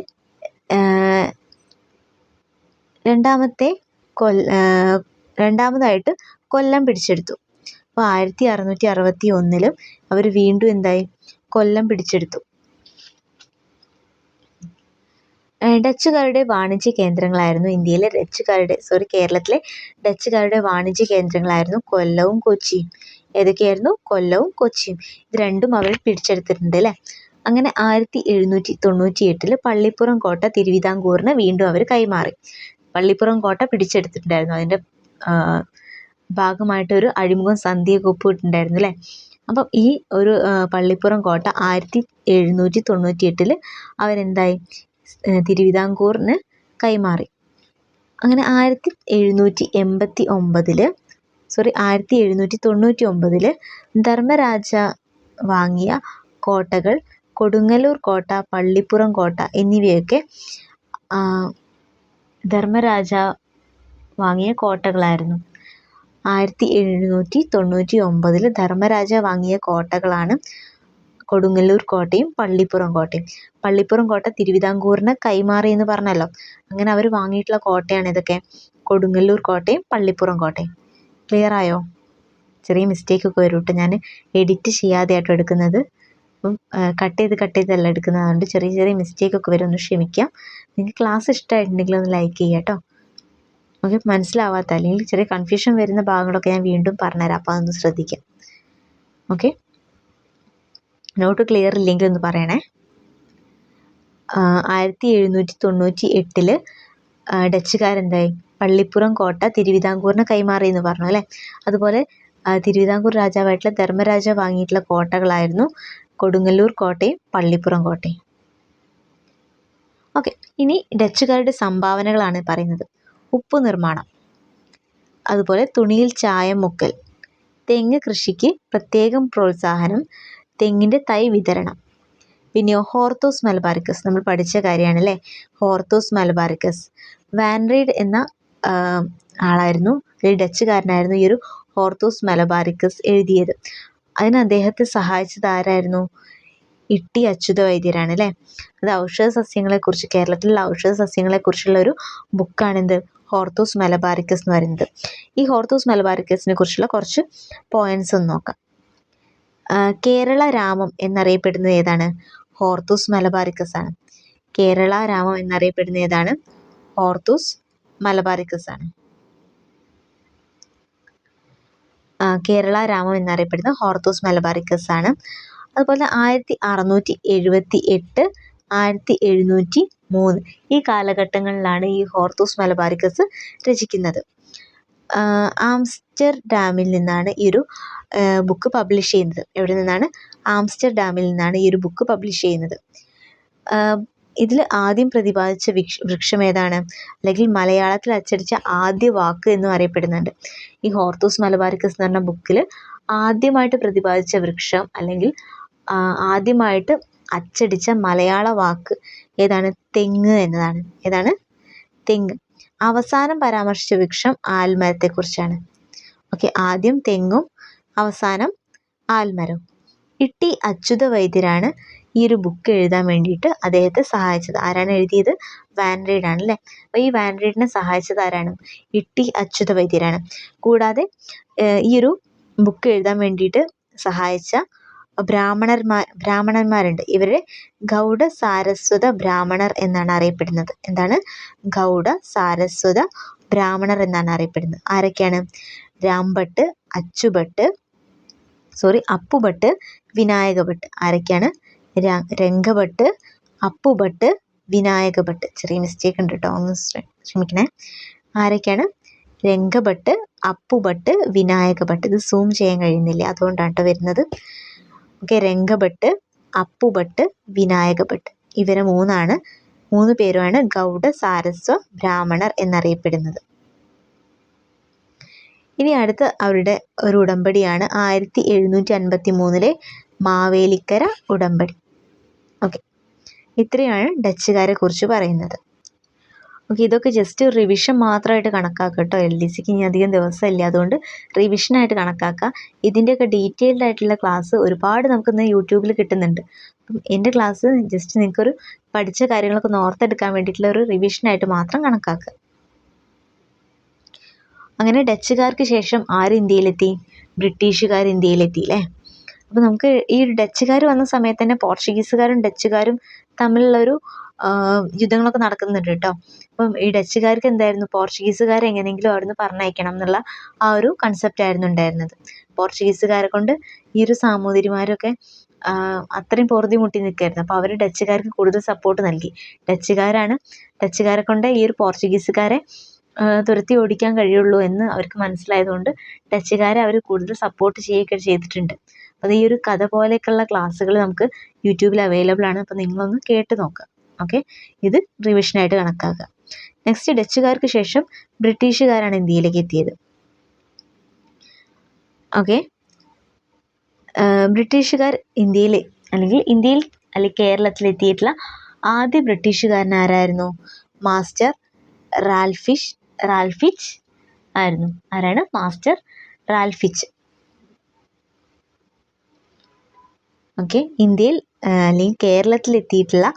രണ്ടാമതായിട്ട് കൊല്ലം പിടിച്ചെടുത്തു. അപ്പോൾ 1661 അവർ വീണ്ടും എന്തായി? കൊല്ലം പിടിച്ചെടുത്തു. ഡച്ചുകാരുടെ വാണിജ്യ കേന്ദ്രങ്ങളായിരുന്നു കേരളത്തിലെ ഡച്ചുകാരുടെ വാണിജ്യ കേന്ദ്രങ്ങളായിരുന്നു കൊല്ലവും കൊച്ചിയും. ഏതൊക്കെയായിരുന്നു? കൊല്ലവും കൊച്ചിയും. ഇത് രണ്ടും അവർ പിടിച്ചെടുത്തിട്ടുണ്ട് അല്ലേ? അങ്ങനെ 1798 പള്ളിപ്പുറം കോട്ട തിരുവിതാംകൂറിന് വീണ്ടും അവർ കൈമാറി. പള്ളിപ്പുറം കോട്ട പിടിച്ചെടുത്തിട്ടുണ്ടായിരുന്നു. അതിൻ്റെ ഭാഗമായിട്ട് ഒരു അഴിമുഖം സന്ധിയൊക്കെ ഒപ്പിട്ടുണ്ടായിരുന്നു അല്ലേ? അപ്പം ഈ ഒരു പള്ളിപ്പുറം കോട്ട 1798 അവരെന്തായി? തിരുവിതാംകൂറിന് കൈമാറി. അങ്ങനെ 1799 ധർമ്മരാജ വാങ്ങിയ കോട്ടകൾ കൊടുങ്ങല്ലൂർ കോട്ട, പള്ളിപ്പുറം കോട്ട എന്നിവയൊക്കെ ധർമ്മരാജ വാങ്ങിയ കോട്ടകളായിരുന്നു. 1799 ധർമ്മരാജ വാങ്ങിയ കോട്ടകളാണ് കൊടുങ്ങല്ലൂർ കോട്ടയും പള്ളിപ്പുറം കോട്ടയും. പള്ളിപ്പുറം കോട്ട തിരുവിതാംകൂറിന് കൈമാറി എന്ന് പറഞ്ഞല്ലോ. അങ്ങനെ അവർ വാങ്ങിയിട്ടുള്ള കോട്ടയാണ് ഇതൊക്കെ. കൊടുങ്ങല്ലൂർ കോട്ടയും പള്ളിപ്പുറം കോട്ടയും. ക്ലിയർ ആയോ? ചെറിയ മിസ്റ്റേക്കൊക്കെ വരും കേട്ടോ. ഞാൻ എഡിറ്റ് ചെയ്യാതെയായിട്ടോ എടുക്കുന്നത്. അപ്പം കട്ട് ചെയ്തല്ല എടുക്കുന്നത്. അതുകൊണ്ട് ചെറിയ ചെറിയ മിസ്റ്റേക്കൊക്കെ വരും. ഒന്ന് ക്ഷമിക്കാം. നിങ്ങൾക്ക് ക്ലാസ് ഇഷ്ടമായിട്ടുണ്ടെങ്കിൽ ഒന്ന് ലൈക്ക് ചെയ്യുക കേട്ടോ. ഓക്കെ. മനസ്സിലാവാത്ത അല്ലെങ്കിൽ ചെറിയ കൺഫ്യൂഷൻ വരുന്ന ഭാഗങ്ങളൊക്കെ ഞാൻ വീണ്ടും പറഞ്ഞുതരാം. അപ്പോൾ അതൊന്ന് ശ്രദ്ധിക്കാം. ഓക്കെ. നോട്ട് ക്ലിയർ ഇല്ലെങ്കിൽ ഒന്ന് പറയണേ. 1798 ഡച്ചുകാരെന്തായി? പള്ളിപ്പുറം കോട്ട തിരുവിതാംകൂറിന് കൈമാറി എന്ന് പറഞ്ഞു അല്ലേ? അതുപോലെ തിരുവിതാംകൂർ രാജാവായിട്ടുള്ള ധർമ്മരാജ വാങ്ങിയിട്ടുള്ള കോട്ടകളായിരുന്നു കൊടുങ്ങല്ലൂർ കോട്ടയും പള്ളിപ്പുറം കോട്ടയും. ഓക്കെ. ഇനി ഡച്ചുകാരുടെ സംഭാവനകളാണ് പറയുന്നത്. ഉപ്പ് നിർമ്മാണം, അതുപോലെ തുണിയിൽ ചായം മുക്കൽ, തെങ്ങ് കൃഷിക്ക് പ്രത്യേകം പ്രോത്സാഹനം, തെങ്ങിൻ്റെ തൈ വിതരണം. പിന്നെയോ ഹോർത്തൂസ് മലബാറിക്കസ്, നമ്മൾ പഠിച്ച കാര്യമാണ് അല്ലേ? Hortus Malabaricus. വാൻറീഡ് എന്ന ആളായിരുന്നു, അല്ലെങ്കിൽ ഡച്ചുകാരനായിരുന്നു ഈ ഒരു ഹോർത്തൂസ് മലബാറിക്കസ് എഴുതിയത്. അതിന് അദ്ദേഹത്തെ സഹായിച്ചത് ആരായിരുന്നു? ഇട്ടി അച്യുത വൈദ്യരാണ് അല്ലേ? അത് ഔഷധ സസ്യങ്ങളെക്കുറിച്ച്, കേരളത്തിലുള്ള ഔഷധ സസ്യങ്ങളെക്കുറിച്ചുള്ള ഒരു ബുക്കാണെന്ത്? ഹോർത്തൂസ് മലബാറിക്കസ് എന്ന് പറയുന്നത്. ഈ ഹോർത്തൂസ് മലബാറിക്കസിനെ കുറിച്ചുള്ള കുറച്ച് പോയിന്റ്സ് ഒന്ന് നോക്കാം. കേരള രാമം എന്നറിയപ്പെടുന്നത് ഏതാണ്? ഹോർത്തൂസ് മലബാറിക്കസ് ആണ്. കേരള രാമം എന്നറിയപ്പെടുന്നത് ഏതാണ്? ഹോർത്തൂസ് മലബാറിക്കസ് ആണ്. കേരള രാമം എന്നറിയപ്പെടുന്നത് ഹോർത്തൂസ് മലബാറിക്കസ് ആണ്. അതുപോലെ 1678 1703 ഈ കാലഘട്ടങ്ങളിലാണ് ഈ ഹോർത്തൂസ് മലബാറിക്കസ് രചിക്കുന്നത്. ആംസ്റ്റർഡാമിൽ നിന്നാണ് ഈ ഒരു ബുക്ക് പബ്ലിഷ് ചെയ്യുന്നത്. എവിടെ നിന്നാണ്? ആംസ്റ്റർഡാമിൽ നിന്നാണ് ഈ ഒരു ബുക്ക് പബ്ലിഷ് ചെയ്യുന്നത്. ഇതിൽ ആദ്യം പ്രതിപാദിച്ച വൃക്ഷം ഏതാണ്? അല്ലെങ്കിൽ മലയാളത്തിൽ അച്ചടിച്ച ആദ്യ വാക്ക് എന്നും അറിയപ്പെടുന്നുണ്ട്. ഈ ഹോർത്തൂസ് മലബാറിക്കസ് എന്ന് പറഞ്ഞ ബുക്കിൽ ആദ്യമായിട്ട് പ്രതിപാദിച്ച വൃക്ഷം അല്ലെങ്കിൽ ആദ്യമായിട്ട് അച്ചടിച്ച മലയാള വാക്ക് ഏതാണ്? തെങ്ങ് എന്നതാണ്. ഏതാണ്? തെങ്ങ്. അവസാനം പരാമർശിച്ച വൃക്ഷം ആൽമരത്തെക്കുറിച്ചാണ്. ഓക്കെ. ആദ്യം തെങ്ങും അവസാനം ആൽമരവും. ഇട്ടി അച്യുത വൈദ്യരാണ് ഈ ഒരു ബുക്ക് എഴുതാൻ വേണ്ടിയിട്ട് അദ്ദേഹത്തെ സഹായിച്ചത്. ആരാണ് എഴുതിയത്? വാൻ റീഡ് ആണ് അല്ലേ. അപ്പോൾ ഈ വാൻ റീഡിനെ സഹായിച്ചത് ആരാണ്? ഇട്ടി അച്യുത വൈദ്യരാണ്. കൂടാതെ ഈ ഒരു ബുക്ക് എഴുതാൻ വേണ്ടിയിട്ട് സഹായിച്ച ബ്രാഹ്മണന്മാരുണ്ട്. ഇവരെ ഗൗഡ സാരസ്വത ബ്രാഹ്മണർ എന്നാണ് അറിയപ്പെടുന്നത്. എന്താണ്? ഗൗഡ സാരസ്വത ബ്രാഹ്മണർ എന്നാണ് അറിയപ്പെടുന്നത്. ആരൊക്കെയാണ്? രാംഭട്ട്, അപ്പുഭട്ട്, വിനായകഭട്ട്. ആരൊക്കെയാണ്? രംഗഭട്ട്, അപ്പുഭട്ട്, വിനായകഭട്ട്. ചെറിയ മിസ്റ്റേക്ക് ഉണ്ട് കേട്ടോ, ഒന്ന് ക്ഷമിക്കണേ. ആരൊക്കെയാണ്? രംഗഭട്ട്, അപ്പുഭട്ട്, വിനായകഭട്ട്. ഇത് സൂം ചെയ്യാൻ കഴിയുന്നില്ല, അതുകൊണ്ടാണ് കേട്ടോ വരുന്നത്. ഓക്കെ, രംഗഭട്ട്, അപ്പുഭട്ട്, വിനായകഭട്ട്. ഇവരെ മൂന്ന് പേരുമാണ് ഗൗഡ സാരസ്വ ബ്രാഹ്മണർ എന്നറിയപ്പെടുന്നത്. ഇനി അടുത്ത അവരുടെ ഒരു ഉടമ്പടിയാണ് 1753 മാവേലിക്കര ഉടമ്പടി. ഓക്കെ, ഇത്രയാണ് ഡച്ചുകാരെ കുറിച്ച് പറയുന്നത്. ഓക്കെ, ഇതൊക്കെ ജസ്റ്റ് റിവിഷൻ മാത്രമായിട്ട് കണക്കാക്കുക കേട്ടോ. LDCക്ക് ഇനി അധികം ദിവസമില്ല, അതുകൊണ്ട് റിവിഷനായിട്ട് കണക്കാക്കുക. ഇതിൻ്റെയൊക്കെ ഡീറ്റെയിൽഡ് ആയിട്ടുള്ള ക്ലാസ് ഒരുപാട് നമുക്കിന്ന് യൂട്യൂബിൽ കിട്ടുന്നുണ്ട്. അപ്പം എൻ്റെ ക്ലാസ് ജസ്റ്റ് നിങ്ങൾക്കൊരു പഠിച്ച കാര്യങ്ങളൊക്കെ ഒന്ന് ഓർത്തെടുക്കാൻ വേണ്ടിയിട്ടുള്ള ഒരു റിവിഷനായിട്ട് മാത്രം കണക്കാക്കുക. അങ്ങനെ ഡച്ചുകാർക്ക് ശേഷം ആര് ഇന്ത്യയിലെത്തി? ബ്രിട്ടീഷുകാർ ഇന്ത്യയിലെത്തി അല്ലേ. അപ്പോൾ നമുക്ക് ഈ ഡച്ചുകാർ വന്ന സമയത്ത് തന്നെ പോർച്ചുഗീസുകാരും ഡച്ചുകാരും തമ്മിലുള്ളൊരു യുദ്ധങ്ങളൊക്കെ നടക്കുന്നുണ്ട് കേട്ടോ. അപ്പം ഈ ഡച്ചുകാർക്ക് എന്തായിരുന്നു? പോർച്ചുഗീസുകാരെ എങ്ങനെയെങ്കിലും അവിടുന്ന് പറഞ്ഞയക്കണം എന്നുള്ള ആ ഒരു കൺസെപ്റ്റ് ആയിരുന്നു ഉണ്ടായിരുന്നത്. പോർച്ചുഗീസുകാരെ കൊണ്ട് ഈ ഒരു സാമൂതിരിമാരൊക്കെ അത്രയും പൊറുതി മുട്ടി നിൽക്കുകയായിരുന്നു. അപ്പോൾ അവർ ഡച്ചുകാർക്ക് കൂടുതൽ സപ്പോർട്ട് നൽകി. ഡച്ചുകാരെ കൊണ്ട് ഈ ഒരു പോർച്ചുഗീസുകാരെ തുരത്തി ഓടിക്കാൻ കഴിയുള്ളൂ എന്ന് അവർക്ക് മനസ്സിലായതുകൊണ്ട് ഡച്ചുകാരെ അവർ കൂടുതൽ സപ്പോർട്ട് ചെയ്യുകയൊക്കെ ചെയ്തിട്ടുണ്ട്. അത് ഈ ഒരു കഥ പോലെയൊക്കെയുള്ള ക്ലാസ്സുകൾ നമുക്ക് യൂട്യൂബിൽ അവൈലബിൾ ആണ്. അപ്പോൾ നിങ്ങളൊന്ന് കേട്ട് നോക്കുക. ഓക്കെ, ഇത് റിവിഷനായിട്ട് കണക്കാക്കുക. നെക്സ്റ്റ്, ഡച്ചുകാർക്ക് ശേഷം ബ്രിട്ടീഷുകാരാണ് ഇന്ത്യയിലേക്ക് എത്തിയത്. ഓക്കെ, ബ്രിട്ടീഷുകാർ ഇന്ത്യയിൽ കേരളത്തിൽ എത്തിയിട്ടുള്ള ആദ്യ ബ്രിട്ടീഷുകാരൻ ആരായിരുന്നു? മാസ്റ്റർ റാൽഫിച്ച് ആയിരുന്നു. ആരാണ്? മാസ്റ്റർ റാൽഫിച്ച്. ഓക്കെ, ഇന്ത്യയിൽ അല്ലെങ്കിൽ കേരളത്തിൽ എത്തിയിട്ടുള്ള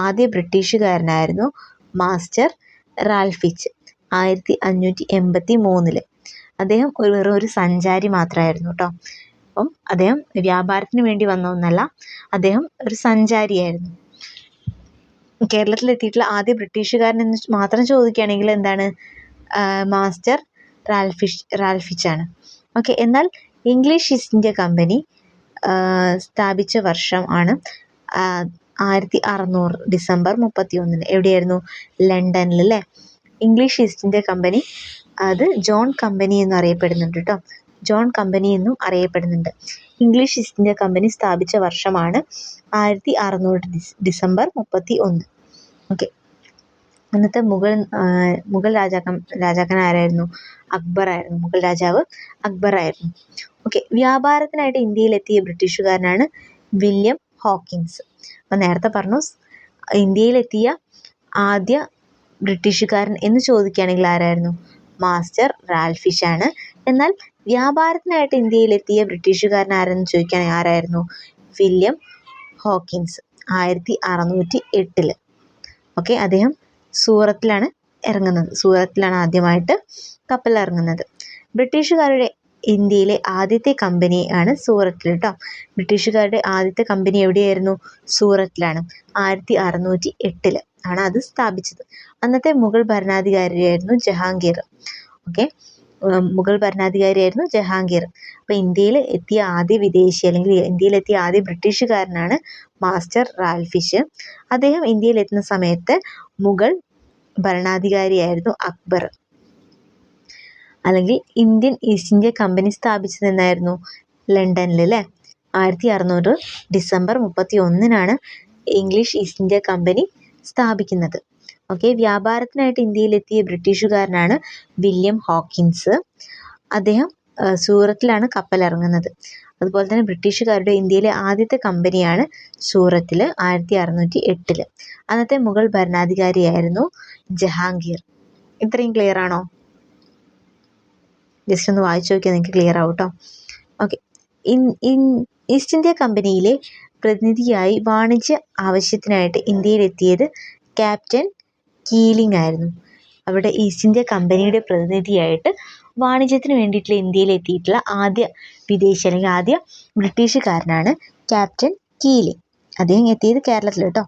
ആദ്യ ബ്രിട്ടീഷുകാരനായിരുന്നു മാസ്റ്റർ റാൽഫിച്ച്. 1583. അദ്ദേഹം ഒരു സഞ്ചാരി മാത്രമായിരുന്നു കേട്ടോ. അപ്പം അദ്ദേഹം വ്യാപാരത്തിന് വേണ്ടി വന്നതൊന്നല്ല, അദ്ദേഹം ഒരു സഞ്ചാരിയായിരുന്നു. കേരളത്തിലെത്തിയിട്ടുള്ള ആദ്യ ബ്രിട്ടീഷുകാരൻ എന്ന് മാത്രം ചോദിക്കുകയാണെങ്കിൽ എന്താണ്? മാസ്റ്റർ റാൽഫിച്ചാണ്. ഓക്കെ, എന്നാൽ ഇംഗ്ലീഷ് ഈസ്റ്റ് ഇന്ത്യ കമ്പനി സ്ഥാപിച്ച വർഷം ആണ് 1600 ഡിസംബർ 31. എവിടെയായിരുന്നു? ലണ്ടനിൽ അല്ലേ. ഇംഗ്ലീഷ് ഈസ്റ്റ് ഇന്ത്യ കമ്പനി അത് ജോൺ കമ്പനി എന്നും അറിയപ്പെടുന്നുണ്ട് കേട്ടോ. ജോൺ കമ്പനി എന്നും അറിയപ്പെടുന്നുണ്ട്. ഇംഗ്ലീഷ് ഈസ്റ്റ് ഇന്ത്യ കമ്പനി സ്ഥാപിച്ച വർഷമാണ് 1600 ഡിസംബർ 31. ഓക്കെ, അന്നത്തെ മുഗൾ രാജാക്കൻ ആരായിരുന്നു? അക്ബറായിരുന്നു. മുഗൾ രാജാവ് അക്ബറായിരുന്നു. ഓക്കെ, വ്യാപാരത്തിനായിട്ട് ഇന്ത്യയിലെത്തിയ ബ്രിട്ടീഷുകാരനാണ് വില്യം ഹോക്കിൻസ്. അപ്പം നേരത്തെ പറഞ്ഞു ഇന്ത്യയിലെത്തിയ ആദ്യ ബ്രിട്ടീഷുകാരൻ എന്ന് ചോദിക്കുകയാണെങ്കിൽ ആരായിരുന്നു? മാസ്റ്റർ റാൽഫിഷ് ആണ്. എന്നാൽ വ്യാപാരത്തിനായിട്ട് ഇന്ത്യയിലെത്തിയ ബ്രിട്ടീഷുകാരൻ ആരെന്ന് ചോദിക്കുകയാണെങ്കിൽ ആരായിരുന്നു? William Hawkins. 1608. ഓക്കെ, അദ്ദേഹം സൂറത്തിലാണ് ആദ്യമായിട്ട് കപ്പൽ ഇറങ്ങുന്നത്. ബ്രിട്ടീഷുകാരുടെ ഇന്ത്യയിലെ ആദ്യത്തെ കമ്പനി ആണ് സൂറത്തിൽ കേട്ടോ. ബ്രിട്ടീഷുകാരുടെ ആദ്യത്തെ കമ്പനി എവിടെയായിരുന്നു? സൂറത്തിലാണ്. 1608 ആണ് അത് സ്ഥാപിച്ചത്. അന്നത്തെ മുഗൾ ഭരണാധികാരിയായിരുന്നു ജഹാംഗീർ. ഓക്കെ, മുഗൾ ഭരണാധികാരിയായിരുന്നു ജഹാംഗീർ. അപ്പോൾ ഇന്ത്യയിൽ എത്തിയ ആദ്യ വിദേശി അല്ലെങ്കിൽ ഇന്ത്യയിലെത്തിയ ആദ്യ ബ്രിട്ടീഷുകാരനാണ് മാസ്റ്റർ റാൽഫിഷ്. അദ്ദേഹം ഇന്ത്യയിലെത്തുന്ന സമയത്ത് മുഗൾ ഭരണാധികാരിയായിരുന്നു അക്ബർ. അല്ലെങ്കിൽ ഇന്ത്യൻ ഈസ്റ്റ് ഇന്ത്യ കമ്പനി സ്ഥാപിച്ചത് എന്നായിരുന്നു? ലണ്ടനിൽ അല്ലേ. 1600 December 31 English East India company സ്ഥാപിക്കുന്നത്. ഓക്കെ, വ്യാപാരത്തിനായിട്ട് ഇന്ത്യയിലെത്തിയ ബ്രിട്ടീഷുകാരനാണ് വില്യം ഹോക്കിൻസ്. അദ്ദേഹം സൂറത്തിലാണ് കപ്പൽ ഇറങ്ങുന്നത്. അതുപോലെ തന്നെ ബ്രിട്ടീഷുകാരുടെ ഇന്ത്യയിലെ ആദ്യത്തെ കമ്പനിയാണ് സൂറത്തിൽ 1608. അന്നത്തെ മുഗൾ ഭരണാധികാരിയായിരുന്നു ജഹാംഗീർ. ഇത്രയും ക്ലിയർ ആണോ? ജസ്റ്റ് ഒന്ന് വായിച്ചു നോക്കിയാൽ നിങ്ങൾക്ക് ക്ലിയർ ആവും കേട്ടോ. ഓക്കെ, ഈസ്റ്റ് ഇന്ത്യ കമ്പനിയിലെ പ്രതിനിധിയായി വാണിജ്യ ആവശ്യത്തിനായിട്ട് ഇന്ത്യയിലെത്തിയത് ക്യാപ്റ്റൻ കീലിംഗ് ആയിരുന്നു. അവിടെ ഈസ്റ്റ് ഇന്ത്യ കമ്പനിയുടെ പ്രതിനിധിയായിട്ട് വാണിജ്യത്തിന് വേണ്ടിയിട്ടുള്ള ഇന്ത്യയിലെത്തിയിട്ടുള്ള ആദ്യ വിദേശി അല്ലെങ്കിൽ ആദ്യ ബ്രിട്ടീഷുകാരനാണ് ക്യാപ്റ്റൻ കീലിംഗ്. അദ്ദേഹം എത്തിയത് കേരളത്തിൽ കേട്ടോ.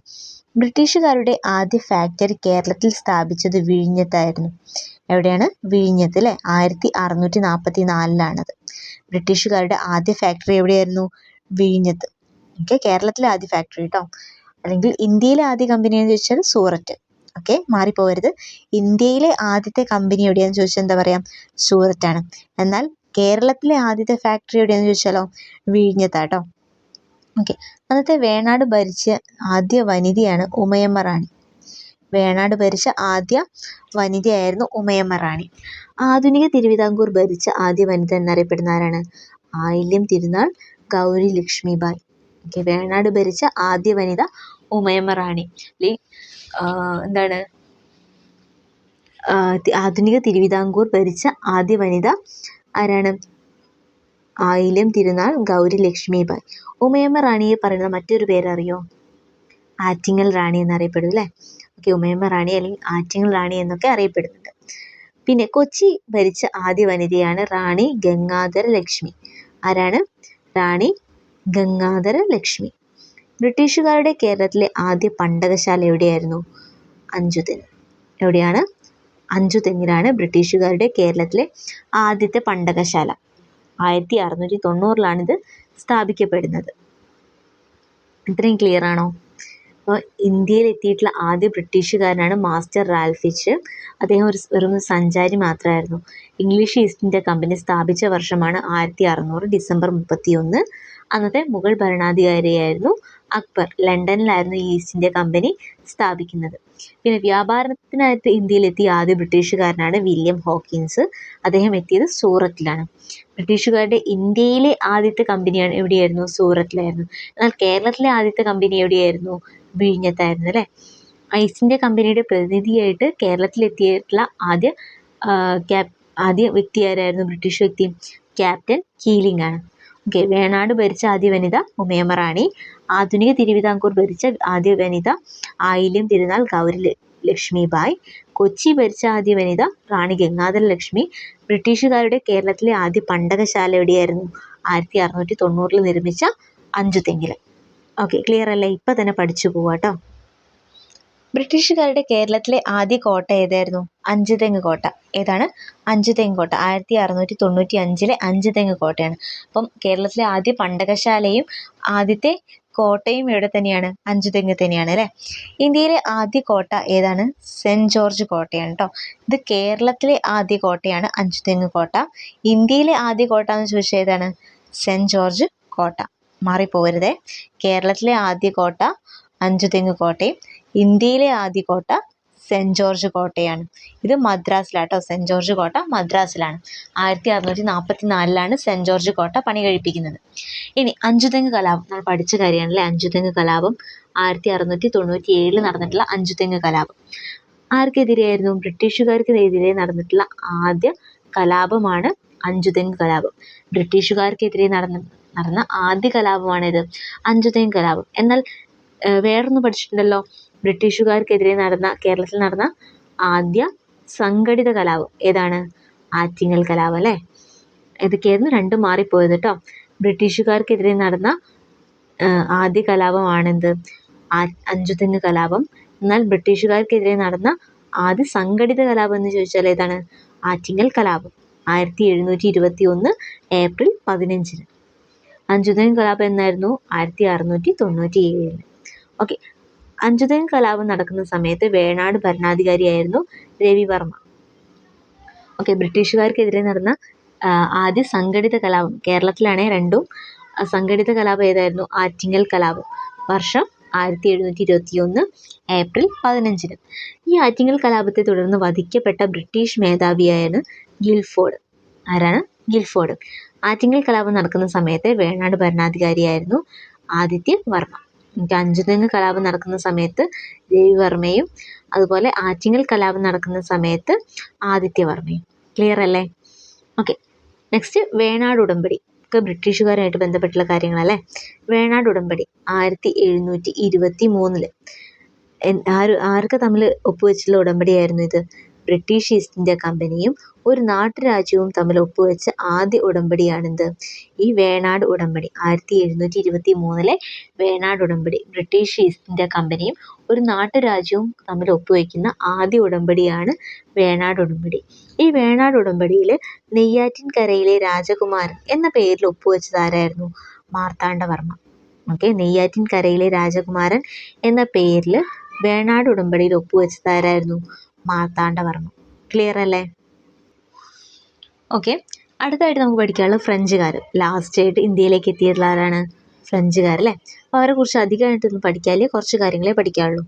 ബ്രിട്ടീഷുകാരുടെ ആദ്യ ഫാക്ടറി കേരളത്തിൽ സ്ഥാപിച്ചത് വിഴിഞ്ഞത്തായിരുന്നു. എവിടെയാണ്? വിഴിഞ്ഞത്ത് അല്ലേ. 1644 ബ്രിട്ടീഷുകാരുടെ ആദ്യ ഫാക്ടറി എവിടെയായിരുന്നു? വിഴിഞ്ഞത്ത്. ഓക്കെ, കേരളത്തിലെ ആദ്യ ഫാക്ടറി കേട്ടോ. അല്ലെങ്കിൽ ഇന്ത്യയിലെ ആദ്യ കമ്പനി എന്ന് ചോദിച്ചാൽ സൂററ്റ്. ഓക്കെ, മാറിപ്പോകരുത്. ഇന്ത്യയിലെ ആദ്യത്തെ കമ്പനി എവിടെയാണെന്ന് ചോദിച്ചാൽ എന്താ പറയുക? സൂററ്റാണ്. എന്നാൽ കേരളത്തിലെ ആദ്യത്തെ ഫാക്ടറി എവിടെയാണെന്ന് ചോദിച്ചാലോ? വിഴിഞ്ഞത്താട്ടോ. ഓക്കെ, അന്നത്തെ വേണാട് ഭരിച്ച ആദ്യ വനിതയാണ് ഉമയമ്മ റാണി. വേണാട് ഭരിച്ച ആദ്യ വനിതയായിരുന്നു ഉമയമ്മ റാണി. ആധുനിക തിരുവിതാംകൂർ ഭരിച്ച ആദ്യ വനിത എന്നറിയപ്പെടുന്ന ആരാണ്? ആയില്യം തിരുനാൾ ഗൗരി ലക്ഷ്മിബായി. ഓക്കെ, വേണാട് ഭരിച്ച ആദ്യ വനിത ഉമയമ്മ റാണി. എന്താണ്? ആധുനിക തിരുവിതാംകൂർ ഭരിച്ച ആദ്യ വനിത ആരാണ്? ആയില്യം തിരുനാൾ ഗൗരി ലക്ഷ്മിബായി. ഉമയമ്മ റാണിയെ പറയുന്ന മറ്റൊരു പേരറിയോ? ആറ്റിങ്ങൽ റാണി എന്നറിയപ്പെടും അല്ലേ. ഓക്കെ, ഉമയമ്മ റാണി അല്ലെങ്കിൽ ആറ്റിങ്ങൽ റാണി എന്നൊക്കെ അറിയപ്പെടുന്നുണ്ട്. പിന്നെ കൊച്ചി ഭരിച്ച ആദ്യ വനിതയാണ് റാണി ഗംഗാധര ലക്ഷ്മി. ആരാണ്? റാണി ഗംഗാധര ലക്ഷ്മി. ബ്രിട്ടീഷുകാരുടെ കേരളത്തിലെ ആദ്യ പണ്ടകശാല എവിടെയായിരുന്നു? അഞ്ചുതെങ്ങ്. എവിടെയാണ്? അഞ്ചുതെങ്ങിലാണ് ബ്രിട്ടീഷുകാരുടെ കേരളത്തിലെ ആദ്യത്തെ പണ്ടകശാല. 1690 സ്ഥാപിക്കപ്പെടുന്നത്. ഇത്രയും ക്ലിയർ ആണോ? അപ്പോൾ ഇന്ത്യയിൽ എത്തിയിട്ടുള്ള ആദ്യ ബ്രിട്ടീഷുകാരനാണ് മാസ്റ്റർ റാൽഫ് ഫിച്ച്. അദ്ദേഹം വെറും സഞ്ചാരി മാത്രമായിരുന്നു. ഇംഗ്ലീഷ് ഈസ്റ്റ് ഇന്ത്യ കമ്പനി സ്ഥാപിച്ച വർഷമാണ് 1600 ഡിസംബർ 31. അന്നത്തെ മുഗൾ ഭരണാധികാരിയായിരുന്നു അക്ബർ. ലണ്ടനിലായിരുന്നു ഈ ഈസ്റ്റ് ഇന്ത്യ കമ്പനി സ്ഥാപിക്കുന്നത്. പിന്നെ വ്യാപാരത്തിനായിട്ട് ഇന്ത്യയിലെത്തിയ ആദ്യ ബ്രിട്ടീഷുകാരനാണ് വില്യം ഹോക്കിൻസ്. അദ്ദേഹം എത്തിയത് സൂററ്റിലാണ്. ബ്രിട്ടീഷുകാരുടെ ഇന്ത്യയിലെ ആദ്യത്തെ കമ്പനിയാണ് എവിടെയായിരുന്നു? സൂററ്റിലായിരുന്നു. എന്നാൽ കേരളത്തിലെ ആദ്യത്തെ കമ്പനി എവിടെയായിരുന്നു? വിഴിഞ്ഞത്തായിരുന്നു അല്ലേ. ഈസ്റ്റ് ഇന്ത്യ കമ്പനിയുടെ പ്രതിനിധിയായിട്ട് കേരളത്തിലെത്തിയിട്ടുള്ള ആദ്യ വ്യക്തി ആരായിരുന്നു? ബ്രിട്ടീഷ് വ്യക്തി ക്യാപ്റ്റൻ കീലിംഗ് ആണ്. ഓക്കെ, വേണാട് ഭരിച്ച ആദ്യ വനിത ഉമയമ്മ റാണി. ആധുനിക തിരുവിതാംകൂർ ഭരിച്ച ആദ്യ വനിത ആയില്യം തിരുനാൾ ഗൗരി ലക്ഷ്മിബായി. കൊച്ചി ഭരിച്ച ആദ്യ വനിത റാണി ഗംഗാധര ലക്ഷ്മി. ബ്രിട്ടീഷുകാരുടെ കേരളത്തിലെ ആദ്യ പണ്ടകശാല എവിടെയായിരുന്നു? 1690 നിർമ്മിച്ച അഞ്ചുതെങ്ങിൽ. ഓക്കെ, ക്ലിയർ അല്ലേ? ഇപ്പം തന്നെ പഠിച്ചു പോവാട്ടോ. ബ്രിട്ടീഷുകാരുടെ കേരളത്തിലെ ആദ്യ കോട്ട ഏതായിരുന്നു? അഞ്ചുതെങ്ങ് കോട്ട. ഏതാണ്? അഞ്ചുതെങ്ങ് കോട്ട. 1695 അഞ്ചുതെങ്ങ് കോട്ടയാണ്. അപ്പം കേരളത്തിലെ ആദ്യ പണ്ടകശാലയും ആദ്യത്തെ കോട്ടയും എവിടെ തന്നെയാണ്? അഞ്ചുതെങ്ങ് തന്നെയാണ് അല്ലേ. ഇന്ത്യയിലെ ആദ്യ കോട്ട ഏതാണ്? സെൻറ്റ് ജോർജ് കോട്ടയാണ് കേട്ടോ. ഇത് കേരളത്തിലെ ആദ്യ കോട്ടയാണ് അഞ്ചുതെങ്ങ് കോട്ട. ഇന്ത്യയിലെ ആദ്യ കോട്ട എന്ന് ചോദിച്ചാൽ ഏതാണ്? സെൻറ്റ് ജോർജ് കോട്ട. മാറിപ്പോകരുതേ. കേരളത്തിലെ ആദ്യ കോട്ട അഞ്ചുതെങ്ങ് കോട്ടയും ഇന്ത്യയിലെ ആദ്യ കോട്ട സെൻറ്റ് ജോർജ് കോട്ടയാണ്. ഇത് മദ്രാസിലാട്ടോ. സെൻറ്റ് ജോർജ് കോട്ട മദ്രാസിലാണ്. 1644 സെൻറ്റ് ജോർജ് കോട്ട പണി കഴിപ്പിക്കുന്നത്. ഇനി അഞ്ചുതെങ്ങ് കലാപം നമ്മൾ പഠിച്ച കാര്യമാണല്ലേ. അഞ്ചുതെങ്ങ് കലാപം 1697 നടന്നിട്ടുള്ള അഞ്ചുതെങ്ങ് കലാപം ആർക്കെതിരെയായിരുന്നു? ബ്രിട്ടീഷുകാർക്കെതിരെ നടന്നിട്ടുള്ള ആദ്യ കലാപമാണ് അഞ്ചുതെങ്ങ് കലാപം. ബ്രിട്ടീഷുകാർക്കെതിരെ നടന്ന ആദ്യ കലാപമാണിത്, അഞ്ചുതെങ്ങ് കലാപം. എന്നാൽ വേറൊന്ന് പഠിച്ചിട്ടുണ്ടല്ലോ, ബ്രിട്ടീഷുകാർക്കെതിരെ കേരളത്തിൽ നടന്ന ആദ്യ സംഘടിത കലാപം ഏതാണ്? ആറ്റിങ്ങൽ കലാപം അല്ലേ. ഇതൊക്കെയായിരുന്നു രണ്ടും മാറിപ്പോയത് കേട്ടോ. ബ്രിട്ടീഷുകാർക്കെതിരെ നടന്ന ആദ്യ കലാപമാണെന്ത്? അഞ്ചുതെങ്ങ് കലാപം. എന്നാൽ ബ്രിട്ടീഷുകാർക്കെതിരെ നടന്ന ആദ്യ സംഘടിത കലാപം എന്ന് ചോദിച്ചാൽ ഏതാണ്? ആറ്റിങ്ങൽ കലാപം. 1721 ഏപ്രിൽ 15. അഞ്ചുതെങ്ങ് കലാപം എന്നായിരുന്നു? 1697. ഓക്കെ, അഞ്ചുതെങ്ങ് കലാപം നടക്കുന്ന സമയത്ത് വേണാട് ഭരണാധികാരിയായിരുന്നു രവിവർമ്മ. ഓക്കെ, ബ്രിട്ടീഷുകാർക്കെതിരെ നടന്ന ആദ്യ സംഘടിത കലാപം കേരളത്തിലാണേ രണ്ടും. സംഘടിത കലാപം ഏതായിരുന്നു? ആറ്റിങ്ങൽ കലാപം. വർഷം 1721 ഏപ്രിൽ 15. ഈ ആറ്റിങ്ങൽ കലാപത്തെ തുടർന്ന് വധിക്കപ്പെട്ട ബ്രിട്ടീഷ് മേധാവിയായാണ് ഗിൽഫോർഡ്. ആരാണ്? ഗിൽഫോർഡ്. ആറ്റിങ്ങൽ കലാപം നടക്കുന്ന സമയത്ത് വേണാട് ഭരണാധികാരിയായിരുന്നു ആദിത്യവർമ്മ. അഞ്ചുതെങ്ങ് കലാപം നടക്കുന്ന സമയത്ത് രവിവർമ്മയും അതുപോലെ ആറ്റിങ്ങൽ കലാപം നടക്കുന്ന സമയത്ത് ആദിത്യവർമ്മയും. ക്ലിയർ അല്ലേ? ഓക്കെ, നെക്സ്റ്റ് വേണാട് ഉടമ്പടി. ഒക്കെ ബ്രിട്ടീഷുകാരുമായിട്ട് ബന്ധപ്പെട്ടുള്ള കാര്യങ്ങളല്ലേ. വേണാട് ഉടമ്പടി 1723 ആരൊക്കെ തമ്മിൽ ഒപ്പുവെച്ചുള്ള ഉടമ്പടിയായിരുന്നു ഇത്? ബ്രിട്ടീഷ് ഈസ്റ്റ് ഇന്ത്യ കമ്പനിയും ഒരു നാട്ടുരാജ്യവും തമ്മിൽ ഒപ്പുവെച്ച ആദ്യ ഉടമ്പടിയാണിത്, ഈ വേണാട് ഉടമ്പടി. 1723 വേണാട് ഉടമ്പടി ബ്രിട്ടീഷ് ഈസ്റ്റ് ഇന്ത്യ കമ്പനിയും ഒരു നാട്ടുരാജ്യവും തമ്മിൽ ഒപ്പുവെക്കുന്ന ആദ്യ ഉടമ്പടിയാണ് വേണാട് ഉടമ്പടി. ഈ വേണാട് ഉടമ്പടിയിൽ നെയ്യാറ്റിൻകരയിലെ രാജകുമാരൻ എന്ന പേരിൽ ഒപ്പുവെച്ചത് ആരായിരുന്നു? മാർത്താണ്ഡവർമ്മ. ഓക്കെ, നെയ്യാറ്റിൻകരയിലെ രാജകുമാരൻ എന്ന പേരിൽ വേണാട് ഉടമ്പടിയിൽ ഒപ്പുവെച്ചത് ആരായിരുന്നു? മാർത്താണ്ഡവർമ്മ. ക്ലിയർ അല്ലേ? ഓക്കെ, അടുത്തായിട്ട് നമുക്ക് പഠിക്കാനുള്ളത് ഫ്രഞ്ചുകാർ. ലാസ്റ്റ് ആയിട്ട് ഇന്ത്യയിലേക്ക് എത്തിയിട്ടുള്ള ആരാണ്? ഫ്രഞ്ചുകാർ അല്ലേ. അപ്പോൾ അവരെ കുറിച്ച് അധികമായിട്ടൊന്നും പഠിക്കാല്ലേ, കുറച്ച് കാര്യങ്ങളെ പഠിക്കാനുള്ളൂ.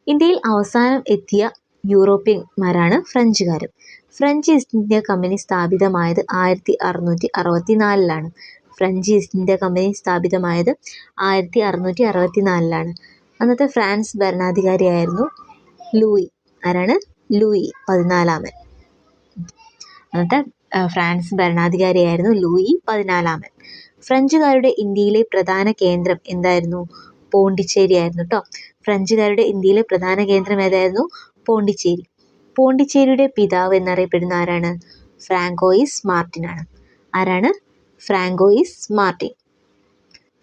ഇന്ത്യയിൽ അവസാനം എത്തിയ യൂറോപ്യന്മാരാണ് ഫ്രഞ്ചുകാർ. ഫ്രഞ്ച് ഈസ്റ്റ് ഇന്ത്യ കമ്പനി സ്ഥാപിതമായത് 1664 ഫ്രഞ്ച് ഈസ്റ്റ് ഇന്ത്യ കമ്പനി സ്ഥാപിതമായത് 1664 അന്നത്തെ ഫ്രാൻസ് ഭരണാധികാരിയായിരുന്നു ലൂയി. ആരാണ്? ലൂയി 14. അന്നത്തെ ഫ്രാൻസ് ഭരണാധികാരിയായിരുന്നു ലൂയി 14. ഫ്രഞ്ചുകാരുടെ ഇന്ത്യയിലെ പ്രധാന കേന്ദ്രം എന്തായിരുന്നു? പോണ്ടിച്ചേരി ആയിരുന്നു കേട്ടോ. ഫ്രഞ്ചുകാരുടെ ഇന്ത്യയിലെ പ്രധാന കേന്ദ്രം ഏതായിരുന്നു? പോണ്ടിച്ചേരി. പോണ്ടിച്ചേരിയുടെ പിതാവ് എന്നറിയപ്പെടുന്ന ആരാണ്? ഫ്രാങ്കോയിസ് മാർട്ടിൻ ആണ്. ആരാണ്? Francois Martin.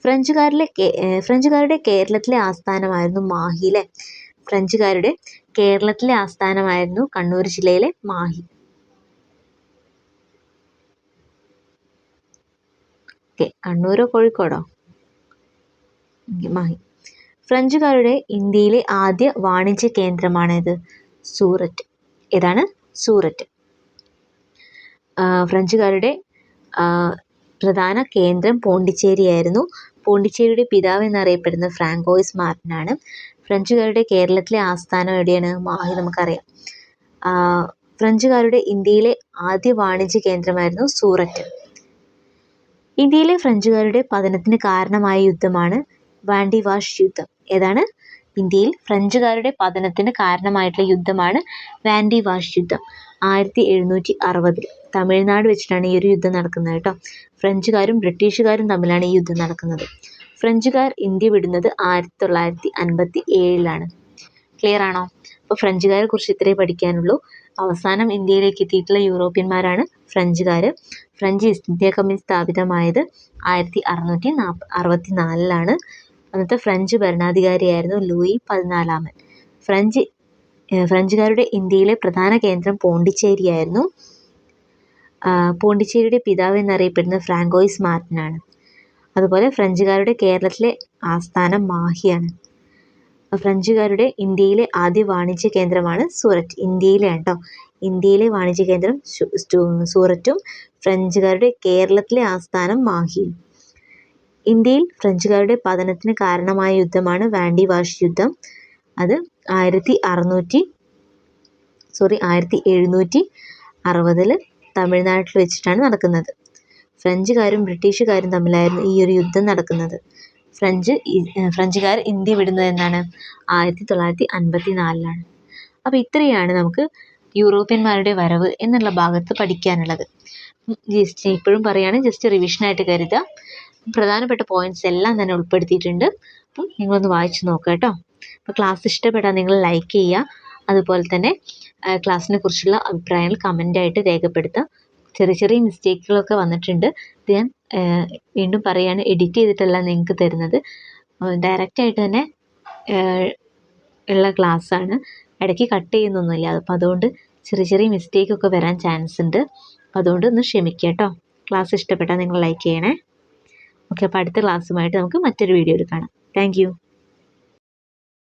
ഫ്രഞ്ചുകാരുടെ കേരളത്തിലെ ആസ്ഥാനമായിരുന്നു മാഹി അല്ലേ. ഫ്രഞ്ചുകാരുടെ കേരളത്തിലെ ആസ്ഥാനമായിരുന്നു കണ്ണൂർ ജില്ലയിലെ മാഹി. കണ്ണൂരോ കോഴിക്കോടോ? മാഹി. ഫ്രഞ്ചുകാരുടെ ഇന്ത്യയിലെ ആദ്യ വാണിജ്യ കേന്ദ്രമാണിത്, സൂററ്റ്. ഏതാണ്? സൂററ്റ്. ഫ്രഞ്ചുകാരുടെ പ്രധാന കേന്ദ്രം പോണ്ടിച്ചേരി ആയിരുന്നു. പോണ്ടിച്ചേരിയുടെ പിതാവ് എന്നറിയപ്പെടുന്നത് ഫ്രാങ്കോയിസ് മാർട്ടിൻ ആണ്. ഫ്രഞ്ചുകാരുടെ കേരളത്തിലെ ആസ്ഥാനം എവിടെയാണ്? മാഹി, നമുക്കറിയാം. ഫ്രഞ്ചുകാരുടെ ഇന്ത്യയിലെ ആദ്യ വാണിജ്യ കേന്ദ്രമായിരുന്നു സൂററ്റ്. ഇന്ത്യയിലെ ഫ്രഞ്ചുകാരുടെ പതനത്തിന് കാരണമായ യുദ്ധമാണ് വാൻഡി വാഷ് യുദ്ധം. ഏതാണ്? ഇന്ത്യയിൽ ഫ്രഞ്ചുകാരുടെ പതനത്തിന് കാരണമായിട്ടുള്ള യുദ്ധമാണ് വാൻഡി വാഷ് യുദ്ധം. 1760 തമിഴ്നാട് വെച്ചിട്ടാണ് ഈ ഒരു യുദ്ധം നടക്കുന്നത് കേട്ടോ. ഫ്രഞ്ചുകാരും ബ്രിട്ടീഷുകാരും തമ്മിലാണ് ഈ യുദ്ധം നടക്കുന്നത്. ഫ്രഞ്ചുകാർ ഇന്ത്യ വിടുന്നത് 1957 ക്ലിയർ ആണോ? അപ്പോൾ ഫ്രഞ്ചുകാരെ കുറിച്ച് ഇത്രേ പഠിക്കാനുള്ളൂ. അവസാനം ഇന്ത്യയിലേക്ക് എത്തിയിട്ടുള്ള യൂറോപ്യന്മാരാണ് ഫ്രഞ്ചുകാർ. ഫ്രഞ്ച് ഈസ്റ്റ് ഇന്ത്യ കമ്പനി സ്ഥാപിതമായത് 1664 അന്നത്തെ ഫ്രഞ്ച് ഭരണാധികാരിയായിരുന്നു ലൂയി 14. ഫ്രഞ്ചുകാരുടെ ഇന്ത്യയിലെ പ്രധാന കേന്ദ്രം പോണ്ടിച്ചേരിയായിരുന്നു. പോണ്ടിച്ചേരിയുടെ പിതാവ് എന്നറിയപ്പെടുന്നത് ഫ്രാങ്കോയിസ് മാർട്ടിൻ ആണ്. അതുപോലെ ഫ്രഞ്ചുകാരുടെ കേരളത്തിലെ ആസ്ഥാനം മാഹിയാണ്. ഫ്രഞ്ചുകാരുടെ ഇന്ത്യയിലെ ആദ്യ വാണിജ്യ കേന്ദ്രമാണ് സൂററ്റ്. ഇന്ത്യയിലെ കേട്ടോ, ഇന്ത്യയിലെ വാണിജ്യ കേന്ദ്രം സൂററ്റും ഫ്രഞ്ചുകാരുടെ കേരളത്തിലെ ആസ്ഥാനം മാഹിയും. ഇന്ത്യയിൽ ഫ്രഞ്ചുകാരുടെ പതനത്തിന് കാരണമായ യുദ്ധമാണ് വാൻഡി വാഷ് യുദ്ധം. അത് 1760 തമിഴ്നാട്ടിൽ വെച്ചിട്ടാണ് നടക്കുന്നത്. ഫ്രഞ്ചുകാരും ബ്രിട്ടീഷുകാരും തമ്മിലായിരുന്നു ഈ ഒരു യുദ്ധം നടക്കുന്നത്. ഫ്രഞ്ചുകാർ ഇന്ത്യ വിടുന്നത് എന്നാണ്? 1954. അപ്പോൾ ഇത്രയാണ് നമുക്ക് യൂറോപ്യന്മാരുടെ വരവ് എന്നുള്ള ഭാഗത്ത് പഠിക്കാനുള്ളത്. ഇപ്പോഴും പറയുകയാണ്, ജസ്റ്റ് റിവിഷനായിട്ട് കരുതുക. പ്രധാനപ്പെട്ട പോയിന്റ്സ് എല്ലാം തന്നെ ഉൾപ്പെടുത്തിയിട്ടുണ്ട്. അപ്പം നിങ്ങളൊന്ന് വായിച്ച് നോക്കുക കേട്ടോ. അപ്പോൾ ക്ലാസ് ഇഷ്ടപ്പെട്ടാൽ നിങ്ങൾ ലൈക്ക് ചെയ്യുക. അതുപോലെ തന്നെ ക്ലാസ്സിനെ കുറിച്ചുള്ള അഭിപ്രായങ്ങൾ കമൻ്റായിട്ട് രേഖപ്പെടുത്തുക. ചെറിയ ചെറിയ മിസ്റ്റേക്കുകളൊക്കെ വന്നിട്ടുണ്ട്. ഇത് ഞാൻ വീണ്ടും പറയുകയാണ്, എഡിറ്റ് ചെയ്തിട്ടല്ല നിങ്ങൾക്ക് തരുന്നത്, ഡയറക്റ്റായിട്ട് തന്നെ ഉള്ള ക്ലാസ്സാണ്. ഇടയ്ക്ക് കട്ട് ചെയ്യുന്നൊന്നുമില്ല. അപ്പോൾ അതുകൊണ്ട് ചെറിയ ചെറിയ മിസ്റ്റേക്കൊക്കെ വരാൻ ചാൻസ് ഉണ്ട്. അപ്പോൾ അതുകൊണ്ട് ഒന്ന് ക്ഷമിക്കുക കേട്ടോ. ക്ലാസ് ഇഷ്ടപ്പെട്ടാൽ നിങ്ങൾ ലൈക്ക് ചെയ്യണേ. ഓക്കെ, അപ്പോൾ അടുത്ത ക്ലാസ്സുമായിട്ട് നമുക്ക് മറ്റൊരു വീഡിയോയിൽ കാണാം. Thank you.